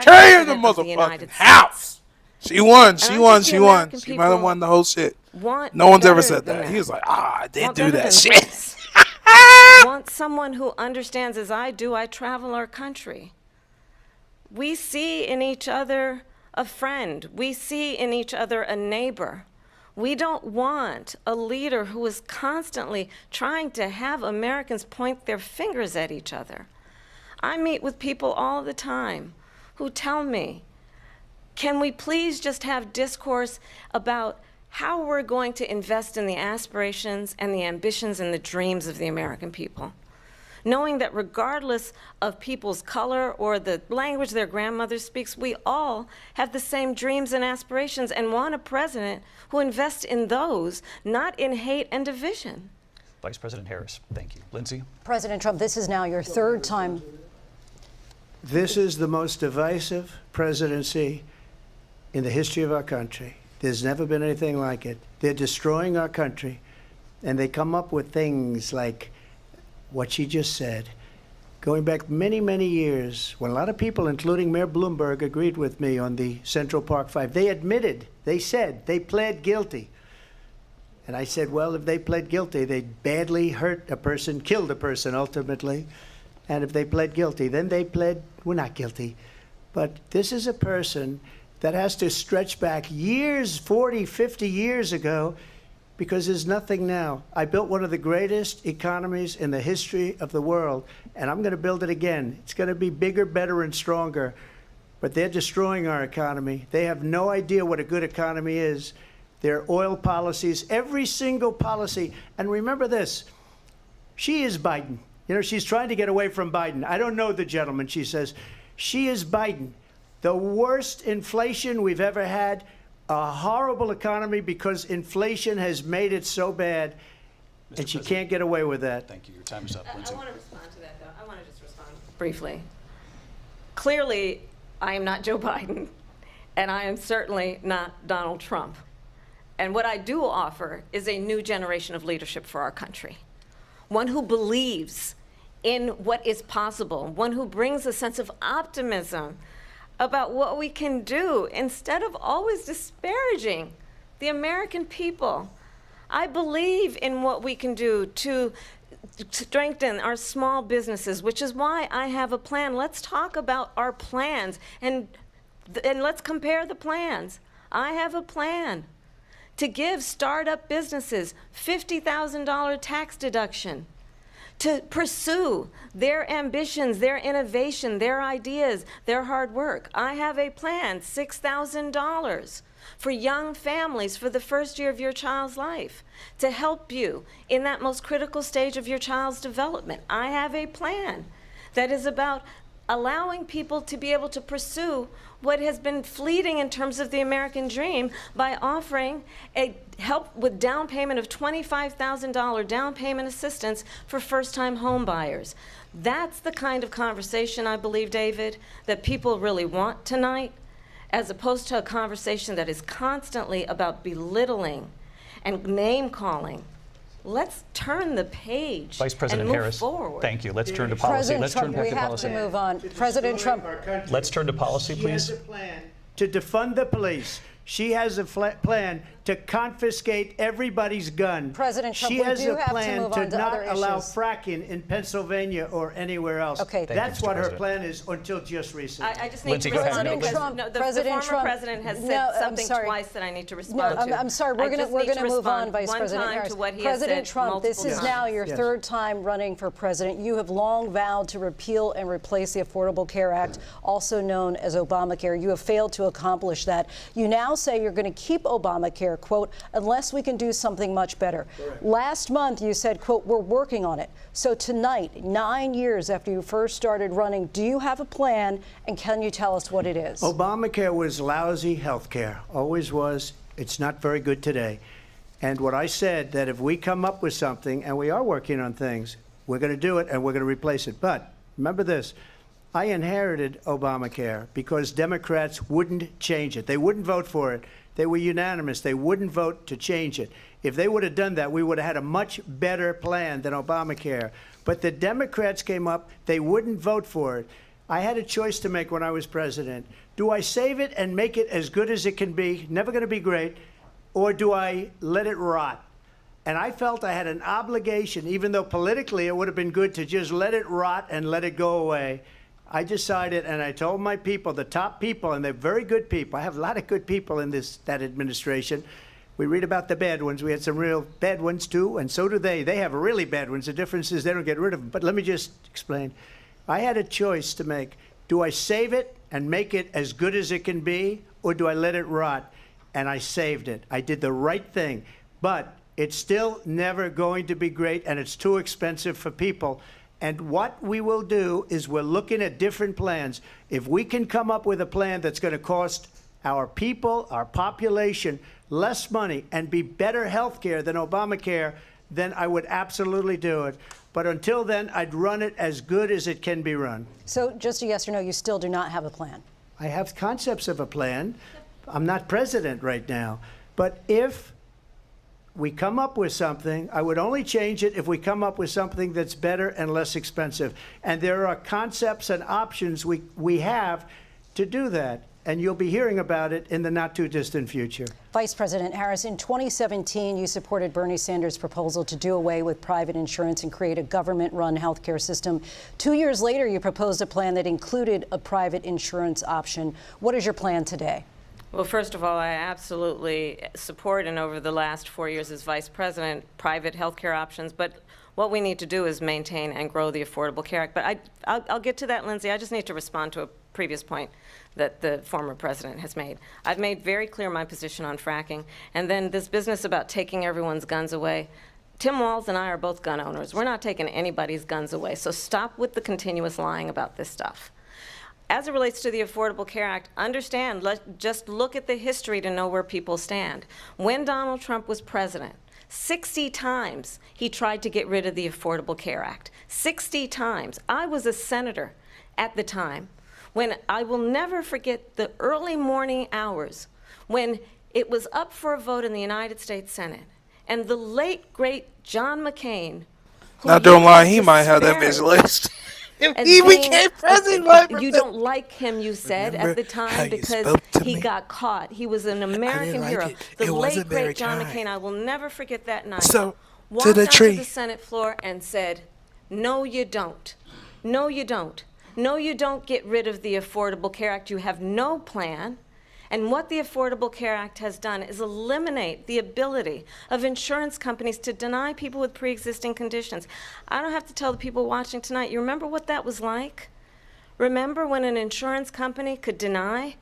K in the motherfucking house. She won. She won. She won. She might have won the whole shit. No one's ever said that. He was like, I did do that shit. Want someone who understands, as I do, I travel our country. We see in each other a friend. We see in each other a neighbor. We don't want a leader who is constantly trying to have Americans point their fingers at each other. I meet with people all the time who tell me, can we please just have discourse about how we're going to invest in the aspirations and the ambitions and the dreams of the American people? Knowing that regardless of people's color or the language their grandmother speaks, we all have the same dreams and aspirations and want a president who invests in those, not in hate and division. Vice President Harris, thank you. Lindsay? President Trump, this is now your 3rd time. This is the most divisive presidency in the history of our country. There's never been anything like it. They're destroying our country, and they come up with things like what she just said. Going back many, many years, when a lot of people, including Mayor Bloomberg, agreed with me on the Central Park 5, they admitted, they said, they pled guilty. And I said, well, if they pled guilty, they badly hurt a person, killed a person ultimately. And if they pled guilty, then they pled, we're not guilty. But this is a person that has to stretch back years, 40, 50 years ago, because there's nothing now. I built one of the greatest economies in the history of the world, and I'm going to build it again. It's going to be bigger, better, and stronger. But they're destroying our economy. They have no idea what a good economy is. Their oil policies, every single policy. And remember this, she is Biden. You know, she's trying to get away from Biden. I don't know the gentleman, she says. She is Biden. The worst inflation we've ever had, a horrible economy because inflation has made it so bad, and she can't get away with that. Thank you. Your time is up, Lindsay. I want to respond to that, though. I want to just respond briefly. Clearly, I am not Joe Biden, and I am certainly not Donald Trump. And what I do offer is a new generation of leadership for our country, one who believes in what is possible, one who brings a sense of optimism about what we can do instead of always disparaging the American people. I believe in what we can do to strengthen our small businesses, which is why I have a plan. Let's talk about our plans and let's compare the plans. I have a plan to give startup businesses $50,000 tax deduction, to pursue their ambitions, their innovation, their ideas, their hard work. I have a plan, $6,000 for young families for the first year of your child's life, to help you in that most critical stage of your child's development. I have a plan that is about allowing people to be able to pursue what has been fleeting in terms of the American dream by offering a help with down payment of $25,000 down payment assistance for first-time home buyers. That's the kind of conversation, I believe, David, that people really want tonight, as opposed to a conversation that is constantly about belittling and name-calling. Let's turn the page Vice President and move Harris, forward. thank you. Let's turn to policy. President Let's Trump, turn back we to have policy. to move on. President Trump. Let's turn to policy, She please. has a plan to defund the police. She has a plan to confiscate everybody's gun. President Trump, she we has do a have to plan move to on to not other allow issues. fracking in Pennsylvania or anywhere else. Okay. Thank That's you, Mr. what her President. plan is until just recently. I just need Lindsay, to go ahead. respond because Trump, no, the President former Trump, president has said no, I'm something sorry. twice that I need to No, respond to. I'm sorry. I We're just going need to to move on, respond Vice one President time Harris. to what he President has said Trump, this multiple is now times. your Yes. third time running for president. You have long vowed to repeal and replace the Affordable Care Act, also known as Obamacare. You have failed to accomplish that. You now say you're going to keep Obamacare, quote, unless we can do something much better. Correct. Last month, you said, quote, we're working on it. So tonight, 9 years after you first started running, do you have a plan, and can you tell us what it is? Obamacare was lousy health care, always was. It's not very good today. And what I said, that if we come up with something, and we are working on things, we're going to do it and we're going to replace it. But remember this, I inherited Obamacare because Democrats wouldn't change it. They wouldn't vote for it. They were unanimous. They wouldn't vote to change it. If they would have done that, we would have had a much better plan than Obamacare. But the Democrats came up. They wouldn't vote for it. I had a choice to make when I was president. Do I save it and make it as good as it can be, never going to be great, or do I let it rot? And I felt I had an obligation, even though politically it would have been good to just let it rot and let it go away. I decided, and I told my people, the top people, and they're very good people. I have a lot of good people in that administration. We read about the bad ones. We had some real bad ones, too, and so do they. They have really bad ones. The difference is they don't get rid of them. But let me just explain. I had a choice to make. Do I save it and make it as good as it can be, or do I let it rot? And I saved it. I did the right thing. But it's still never going to be great, and it's too expensive for people. And what we will do is we're looking at different plans. If we can come up with a plan that's going to cost our people, our population, less money and be better health care than Obamacare, then I would absolutely do it. But until then, I'd run it as good as it can be run. So just a yes or no, you still do not have a plan? I have concepts of a plan. I'm not president right now. But if we come up with something, I would only change it if we come up with something that's better and less expensive. And there are concepts and options we have to do that. And you'll be hearing about it in the not too distant future. Vice President Harris, in 2017, you supported Bernie Sanders' proposal to do away with private insurance and create a government-run healthcare system. 2 years later, you proposed a plan that included a private insurance option. What is your plan today? Well, first of all, I absolutely support, and over the last 4 years as vice president, private health care options. But what we need to do is maintain and grow the Affordable Care Act. But I'll get to that, Lindsay. I just need to respond to a previous point that the former president has made. I've made very clear my position on fracking. And then this business about taking everyone's guns away. Tim Walz and I are both gun owners. We're not taking anybody's guns away. So stop with the continuous lying about this stuff. As it relates to the Affordable Care Act, understand, just look at the history to know where people stand. When Donald Trump was president, 60 times he tried to get rid of the Affordable Care Act. 60 times. I was a senator at the time when I will never forget the early morning hours when it was up for a vote in the United States Senate, and the late, great John McCain who Not don't lie, uses he might have that disparity bitch list. If as he being- became president, You don't like him, you said, Remember at the how time you because spoke to he me? got caught. He was an American like hero. it. The It late, wasn't very great John kind. McCain, I will never forget that night. So, walked to the onto tree. the Senate floor and said, no, you don't. No, you don't. No, you don't get rid of the Affordable Care Act. You have no plan. And what the Affordable Care Act has done is eliminate the ability of insurance companies to deny people with pre-existing conditions. I don't have to tell the people watching tonight, you remember what that was like? Remember when an insurance company could deny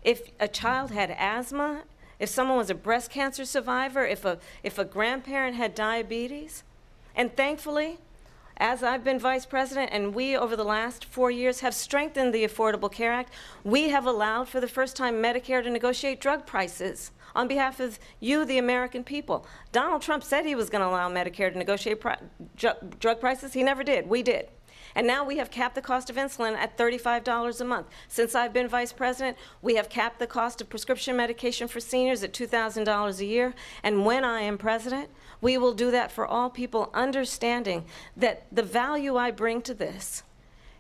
if a child had asthma, if someone was a breast cancer survivor, if a grandparent had diabetes? And thankfully, as I've been vice president, and we over the last 4 years have strengthened the Affordable Care Act, we have allowed for the first time Medicare to negotiate drug prices on behalf of you, the American people. Donald Trump said he was going to allow Medicare to negotiate drug prices. He never did. We did. And now we have capped the cost of insulin at $35 a month. Since I've been vice president, we have capped the cost of prescription medication for seniors at $2,000 a year. And when I am president, we will do that for all people, understanding that the value I bring to this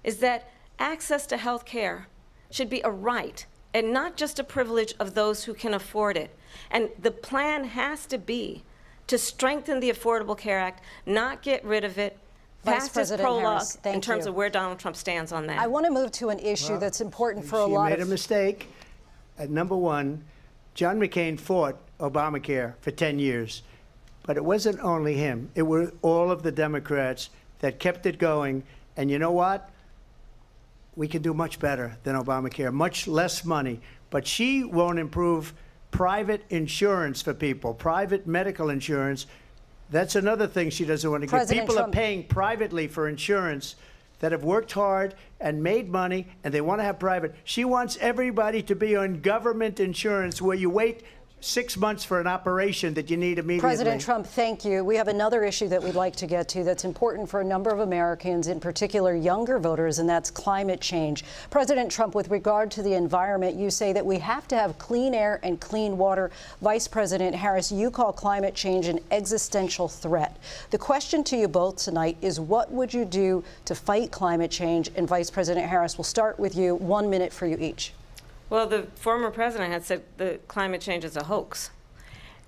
is that access to health care should be a right and not just a privilege of those who can afford it. And the plan has to be to strengthen the Affordable Care Act, not get rid of it, Vice past his President prologue Harris, thank in terms you. of where Donald Trump stands on that. I want to move to an issue that's important for a lot She made of a mistake. Number one, John McCain fought Obamacare for 10 years. But it wasn't only him. It were all of the Democrats that kept it going. And you know what? We can do much better than Obamacare, much less money. But she won't improve private insurance for people, private medical insurance. That's another thing she doesn't want to give. President People Trump- are paying privately for insurance that have worked hard and made money, and they want to have private. She wants everybody to be on government insurance where you wait 6 months for an operation that you need immediately. President Trump, thank you. We have another issue that we'd like to get to that's important for a number of Americans, in particular younger voters, and that's climate change. President Trump, with regard to the environment, you say that we have to have clean air and clean water. Vice President Harris, you call climate change an existential threat. The question to you both tonight is, what would you do to fight climate change? And Vice President Harris, we'll start with you. 1 minute for you each. Well, the former president had said the climate change is a hoax.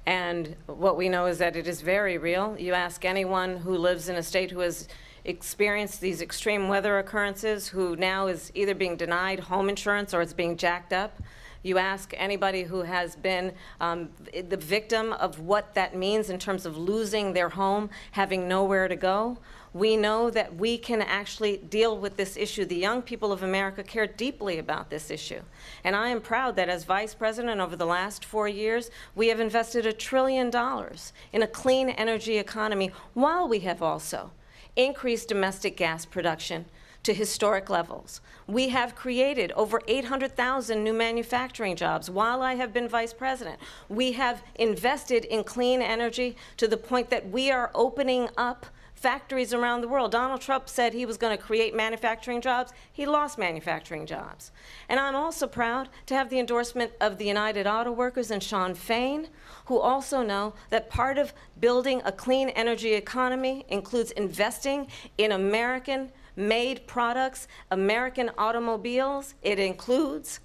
And what we know is that it is very real. You ask anyone who lives in a state who has experienced these extreme weather occurrences, who now is either being denied home insurance or it's being jacked up. You ask anybody who has been the victim of what that means in terms of losing their home, having nowhere to go. We know that we can actually deal with this issue. The young people of America care deeply about this issue. And I am proud that as vice president over the last 4 years, we have invested $1 trillion in a clean energy economy, while we have also increased domestic gas production to historic levels. We have created over 800,000 new manufacturing jobs while I have been vice president. We have invested in clean energy to the point that we are opening up factories around the world. Donald Trump said he was going to create manufacturing jobs. He lost manufacturing jobs. And I'm also proud to have the endorsement of the United Auto Workers and Sean Fain, who also know that part of building a clean energy economy includes investing in American-made products, American automobiles. It includes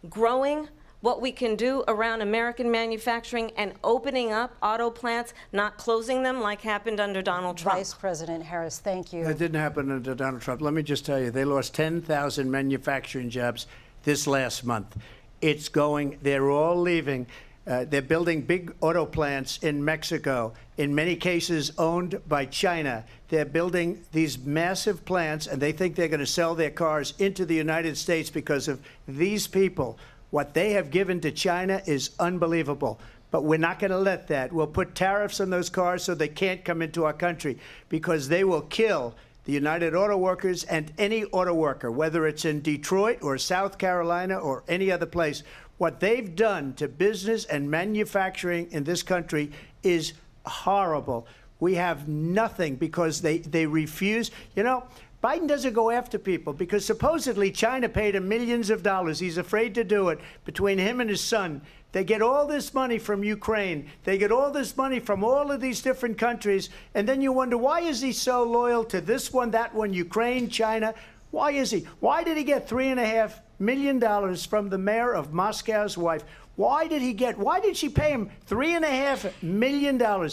growing what we can do around American manufacturing and opening up auto plants, not closing them like happened under Donald Trump. Vice President Harris, thank you. That didn't happen under Donald Trump. Let me just tell you, they lost 10,000 manufacturing jobs this last month. It's going, they're all leaving. They're building big auto plants in Mexico, in many cases owned by China. They're building these massive plants, and they think they're going to sell their cars into the United States because of these people. What they have given to China is unbelievable. But we're not going to let that. We'll put tariffs on those cars so they can't come into our country, because they will kill the United Auto Workers and any auto worker, whether it's in Detroit or South Carolina or any other place. What they've done to business and manufacturing in this country is horrible. We have nothing because they refuse. You know, Biden doesn't go after people because supposedly China paid him millions of dollars. He's afraid to do it. Between him and his son, they get all this money from Ukraine. They get all this money from all of these different countries. And then you wonder, why is he so loyal to this one, that one, Ukraine, China? Why is he? Why did he get $3.5 million from the mayor of Moscow's wife? Why did she pay him $3.5 million?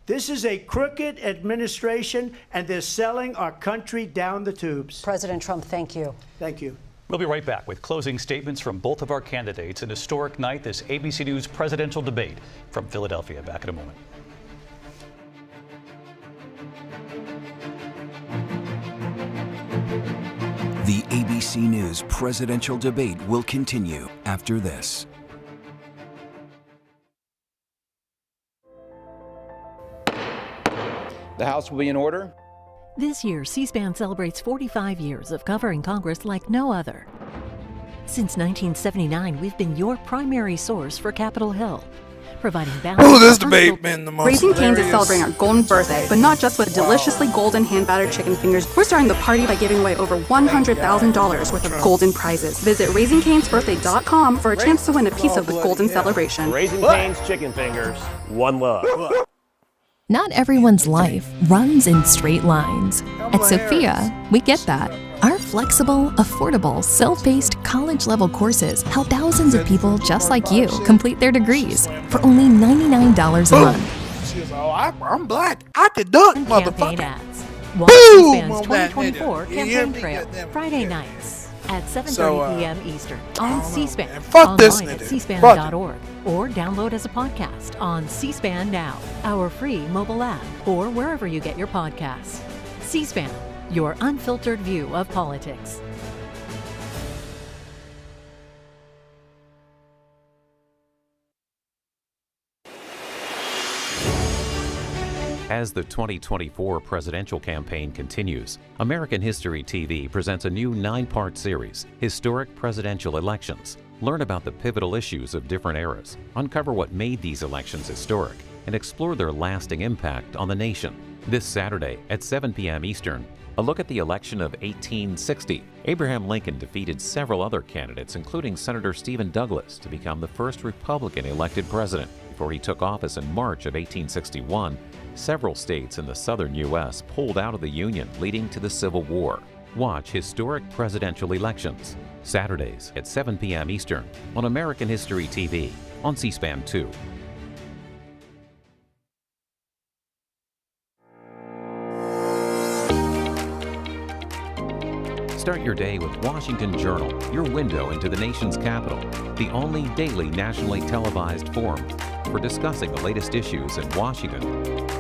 This is a crooked administration, and they're selling our country down the tubes. President Trump, thank you. Thank you. We'll be right back with closing statements from both of our candidates. An historic night, this ABC News presidential debate from Philadelphia. Back in a moment. The ABC News presidential debate will continue after this. The House will be in order. This year, C-SPAN celebrates 45 years of covering Congress like no other. Since 1979, we've been your primary source for Capitol Hill, providing balance. Oh, this debate been the most Raising Cane's is hilarious. celebrating our golden birthday, but not just with deliciously golden hand-battered chicken fingers. We're starting the party by giving away over $100,000 worth of golden prizes. Visit RaisingCanesBirthday.com for a chance to win a piece of the golden celebration. Raising Cane's chicken fingers, one love. Not everyone's life runs in straight lines. At Sophia, we get that. Our flexible, affordable, self-paced college-level courses help thousands of people just like you complete their degrees for only $99 a month. She was, oh, I'm black. I could dunk, Campaign motherfucker. ads. Watch Boom C-SPAN's on that 2024 nigga. You hear campaign me? trail Goddamn it. Friday nights at 7:30 So, p.m. Eastern on C-SPAN. man. Fuck this online at nigga. cspan.org or download as a podcast on C-SPAN Now, our free mobile app, or wherever you get your podcasts. C-SPAN, your unfiltered view of politics. As the 2024 presidential campaign continues, American History TV presents a new 9-part series, Historic Presidential Elections. Learn about the pivotal issues of different eras, uncover what made these elections historic, and explore their lasting impact on the nation. This Saturday at 7 p.m. Eastern, a look at the election of 1860. Abraham Lincoln defeated several other candidates, including Senator Stephen Douglas, to become the first Republican elected president. Before he took office in March of 1861, several states in the southern U.S. pulled out of the Union, leading to the Civil War. Watch Historic Presidential Elections, Saturdays at 7 p.m. Eastern on American History TV on C-SPAN 2. Start your day with Washington Journal, your window into the nation's capital, the only daily nationally televised forum for discussing the latest issues in Washington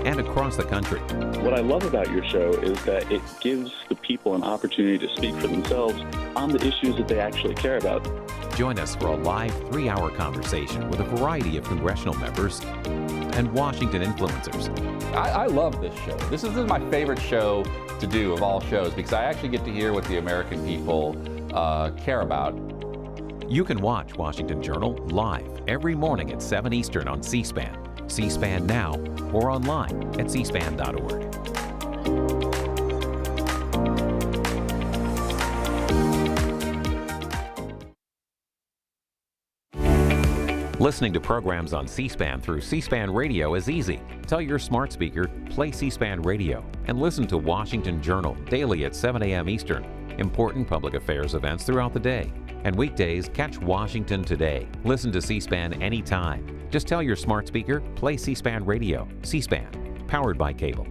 and across the country. What I love about your show is that it gives the people an opportunity to speak for themselves on the issues that they actually care about. Join us for a live 3-hour conversation with a variety of congressional members and Washington influencers. I love this show. This is my favorite show to do of all shows because I actually get to hear what the American people care about. You can watch Washington Journal live every morning at 7 Eastern on C-SPAN, C-SPAN Now, or online at cspan.org. Listening to programs on C-SPAN through C-SPAN Radio is easy. Tell your smart speaker, play C-SPAN Radio, and listen to Washington Journal daily at 7 a.m. Eastern. Important public affairs events throughout the day. And weekdays, catch Washington Today. Listen to C-SPAN anytime. Just tell your smart speaker, play C-SPAN Radio. C-SPAN, powered by cable.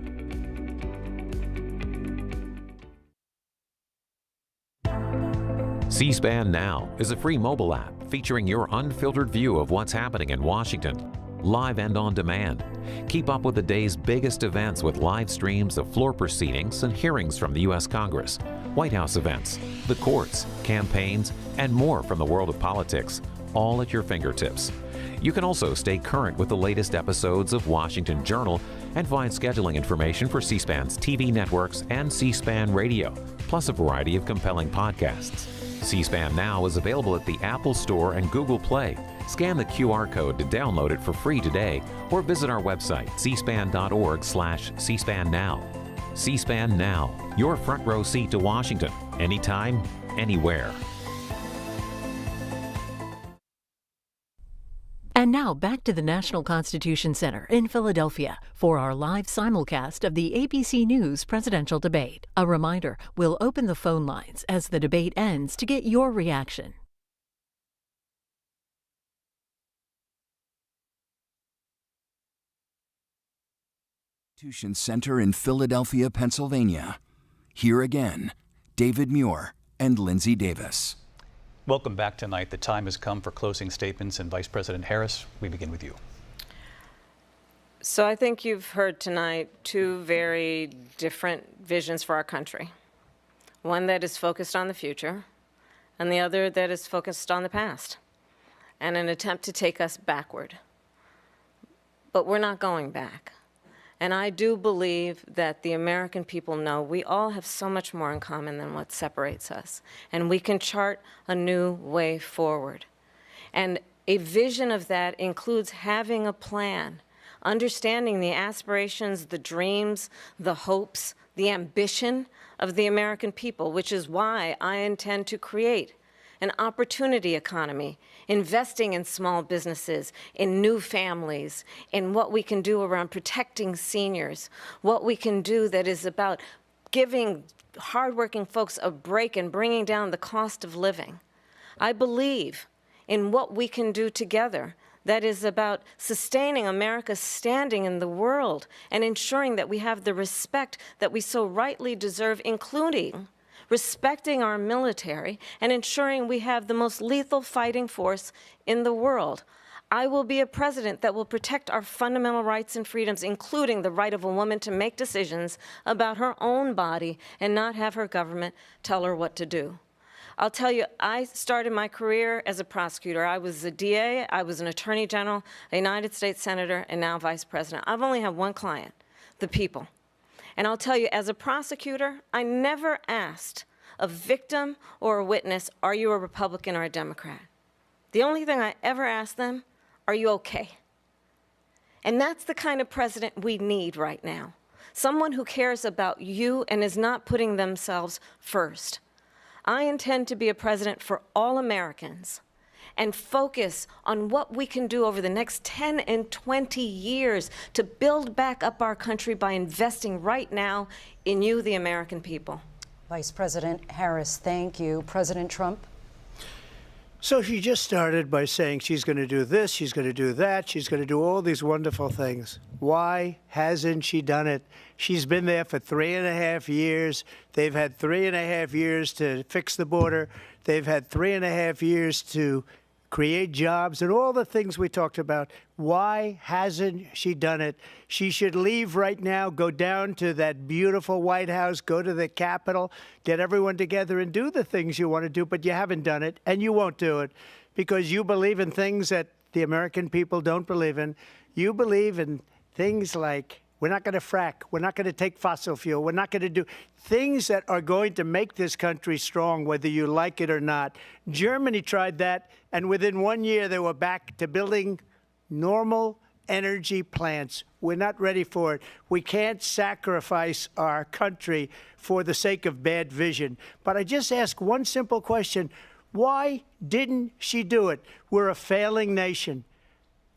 C-SPAN Now is a free mobile app featuring your unfiltered view of what's happening in Washington, live and on demand. Keep up with the day's biggest events with live streams of floor proceedings and hearings from the U.S. Congress, White House events, the courts, campaigns, and more from the world of politics, all at your fingertips. You can also stay current with the latest episodes of Washington Journal and find scheduling information for C-SPAN's TV networks and C-SPAN Radio, plus a variety of compelling podcasts. C-SPAN Now is available at the Apple Store and Google Play. Scan the QR code to download it for free today or visit our website, cspan.org/cspannow. C-SPAN Now, your front row seat to Washington, anytime, anywhere. And now back to the National Constitution Center in Philadelphia for our live simulcast of the ABC News presidential debate. A reminder, we'll open the phone lines as the debate ends to get your reaction. Constitution Center in Philadelphia, Pennsylvania. Here again, David Muir and Lindsay Davis. Welcome back tonight. The time has come for closing statements, and Vice President Harris, we begin with you. So I think you've heard tonight two very different visions for our country. One that is focused on the future, and the other that is focused on the past, and an attempt to take us backward. But we're not going back. And I do believe that the American people know we all have so much more in common than what separates us. And we can chart a new way forward. And a vision of that includes having a plan, understanding the aspirations, the dreams, the hopes, the ambition of the American people, which is why I intend to create an opportunity economy, investing in small businesses, in new families, in what we can do around protecting seniors, what we can do that is about giving hardworking folks a break and bringing down the cost of living. I believe in what we can do together that is about sustaining America's standing in the world and ensuring that we have the respect that we so rightly deserve, including respecting our military and ensuring we have the most lethal fighting force in the world. I will be a president that will protect our fundamental rights and freedoms, including the right of a woman to make decisions about her own body and not have her government tell her what to do. I'll tell you, I started my career as a prosecutor. I was a DA, I was an attorney general, a United States senator, and now vice president. I've only had one client, the people. And I'll tell you, as a prosecutor, I never asked a victim or a witness, are you a Republican or a Democrat? The only thing I ever asked them, are you okay? And that's the kind of president we need right now. Someone who cares about you and is not putting themselves first. I intend to be a president for all Americans and focus on what we can do over the next 10 and 20 years to build back up our country by investing right now in you, the American people. Vice President Harris, thank you. President Trump? So she just started by saying she's going to do this, she's going to do that, she's going to do all these wonderful things. Why hasn't she done it? She's been there for 3.5 years. They've had 3.5 years to fix the border. They've had 3.5 years to create jobs and all the things we talked about. Why hasn't she done it? She should leave right now, go down to that beautiful White House, go to the Capitol, get everyone together and do the things you want to do, but you haven't done it and you won't do it because you believe in things that the American people don't believe in. You believe in things like we're not going to frack. We're not going to take fossil fuel. We're not going to do things that are going to make this country strong, whether you like it or not. Germany tried that, and within 1 year, they were back to building normal energy plants. We're not ready for it. We can't sacrifice our country for the sake of bad vision. But I just ask one simple question. Why didn't she do it? We're a failing nation.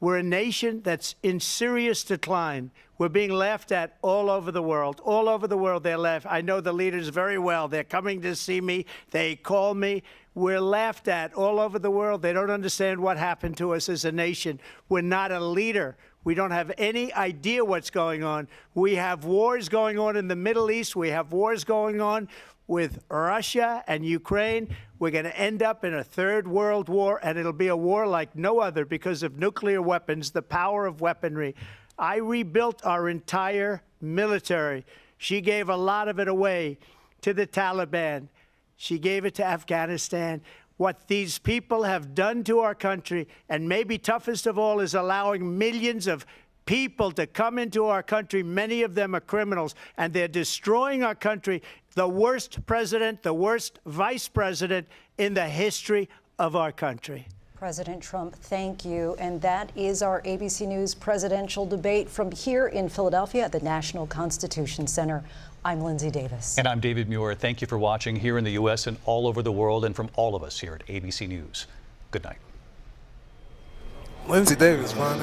We're a nation that's in serious decline. We're being laughed at all over the world. All over the world, they're laughed. I know the leaders very well. They're coming to see me. They call me. We're laughed at all over the world. They don't understand what happened to us as a nation. We're not a leader. We don't have any idea what's going on. We have wars going on in the Middle East. We have wars going on with Russia and Ukraine. We're going to end up in a third world war, and it'll be a war like no other because of nuclear weapons, the power of weaponry. I rebuilt our entire military. She gave a lot of it away to the Taliban. She gave it to Afghanistan. What these people have done to our country, and maybe toughest of all, is allowing millions of people to come into our country. Many of them are criminals, and they're destroying our country. The worst president, the worst vice president in the history of our country. President Trump, thank you. And that is our ABC News presidential debate from here in Philadelphia at the National Constitution Center. I'm Lindsay Davis. And I'm David Muir. Thank you for watching here in the U.S. and all over the world, and from all of us here at ABC News. Good night. Lindsay Davis, man.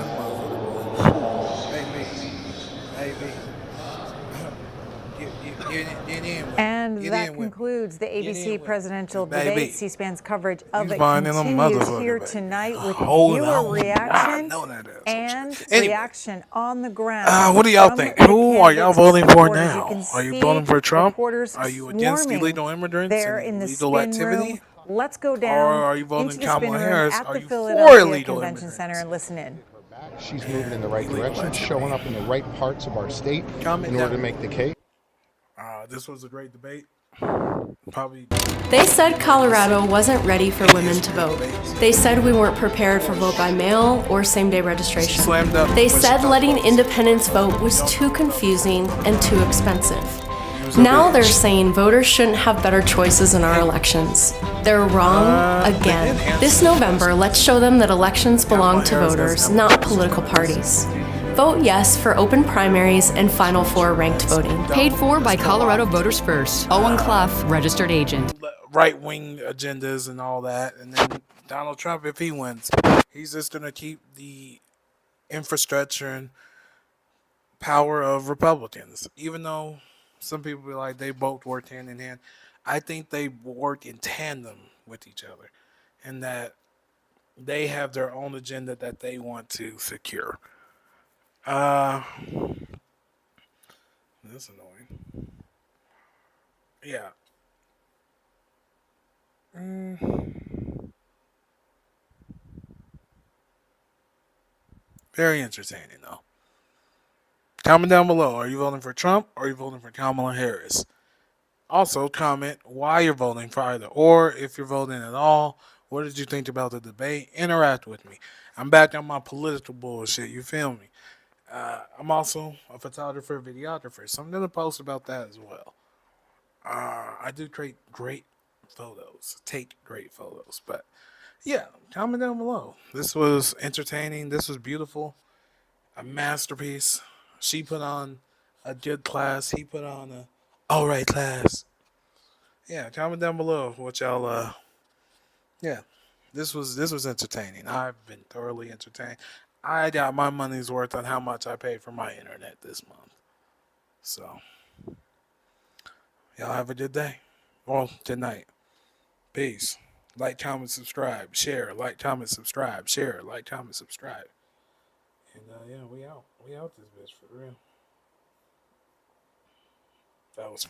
And that concludes the ABC presidential debate. C-SPAN's coverage of it continues here tonight with viewer reaction and reaction on the ground. What do y'all think? Who are y'all voting for now? Are you voting for Trump? Are you against illegal immigrants and illegal activity? Let's go down or are you voting into the Kamala spin room Harris? at Are the you Philadelphia for illegal Convention immigrants? Center and listen in. She's moving in the right direction, showing up in the right parts of our state in order to make the case. This was a great debate. Probably. They said Colorado wasn't ready for women to vote. They said we weren't prepared for vote by mail or same-day registration. They said letting independents vote was too confusing and too expensive. Now they're saying voters shouldn't have better choices in our elections. They're wrong again. This November, let's show them that elections belong to voters, not political parties. Vote yes for open primaries and Final Four ranked voting. Paid for by Colorado Voters First. Owen Clough, registered agent. Right-wing agendas and all that. And then Donald Trump, if he wins, he's just going to keep the infrastructure and power of Republicans. Even though some people be like they both work hand in hand, I think they work in tandem with each other. And that they have their own agenda that they want to secure. That's annoying. Yeah. Very entertaining, though. Comment down below. Are you voting for Trump or are you voting for Kamala Harris? Also, comment why you're voting for either, or if you're voting at all, what did you think about the debate? Interact with me. I'm back on my political bullshit. You feel me? I'm also a photographer, videographer, so I'm going to post about that as well. I do create great photos, take great photos, but yeah, comment down below. This was entertaining. This was beautiful. A masterpiece. She put on a good class. He put on a all right class. Yeah, comment down below what y'all, yeah, this was entertaining. I've been thoroughly entertained. I got my money's worth on how much I paid for my internet this month. So, y'all have a good day. Well, tonight. Peace. Like, comment, subscribe, share. Like, comment, subscribe, share. Like, comment, subscribe. And, yeah, we out. We out this bitch for real. That was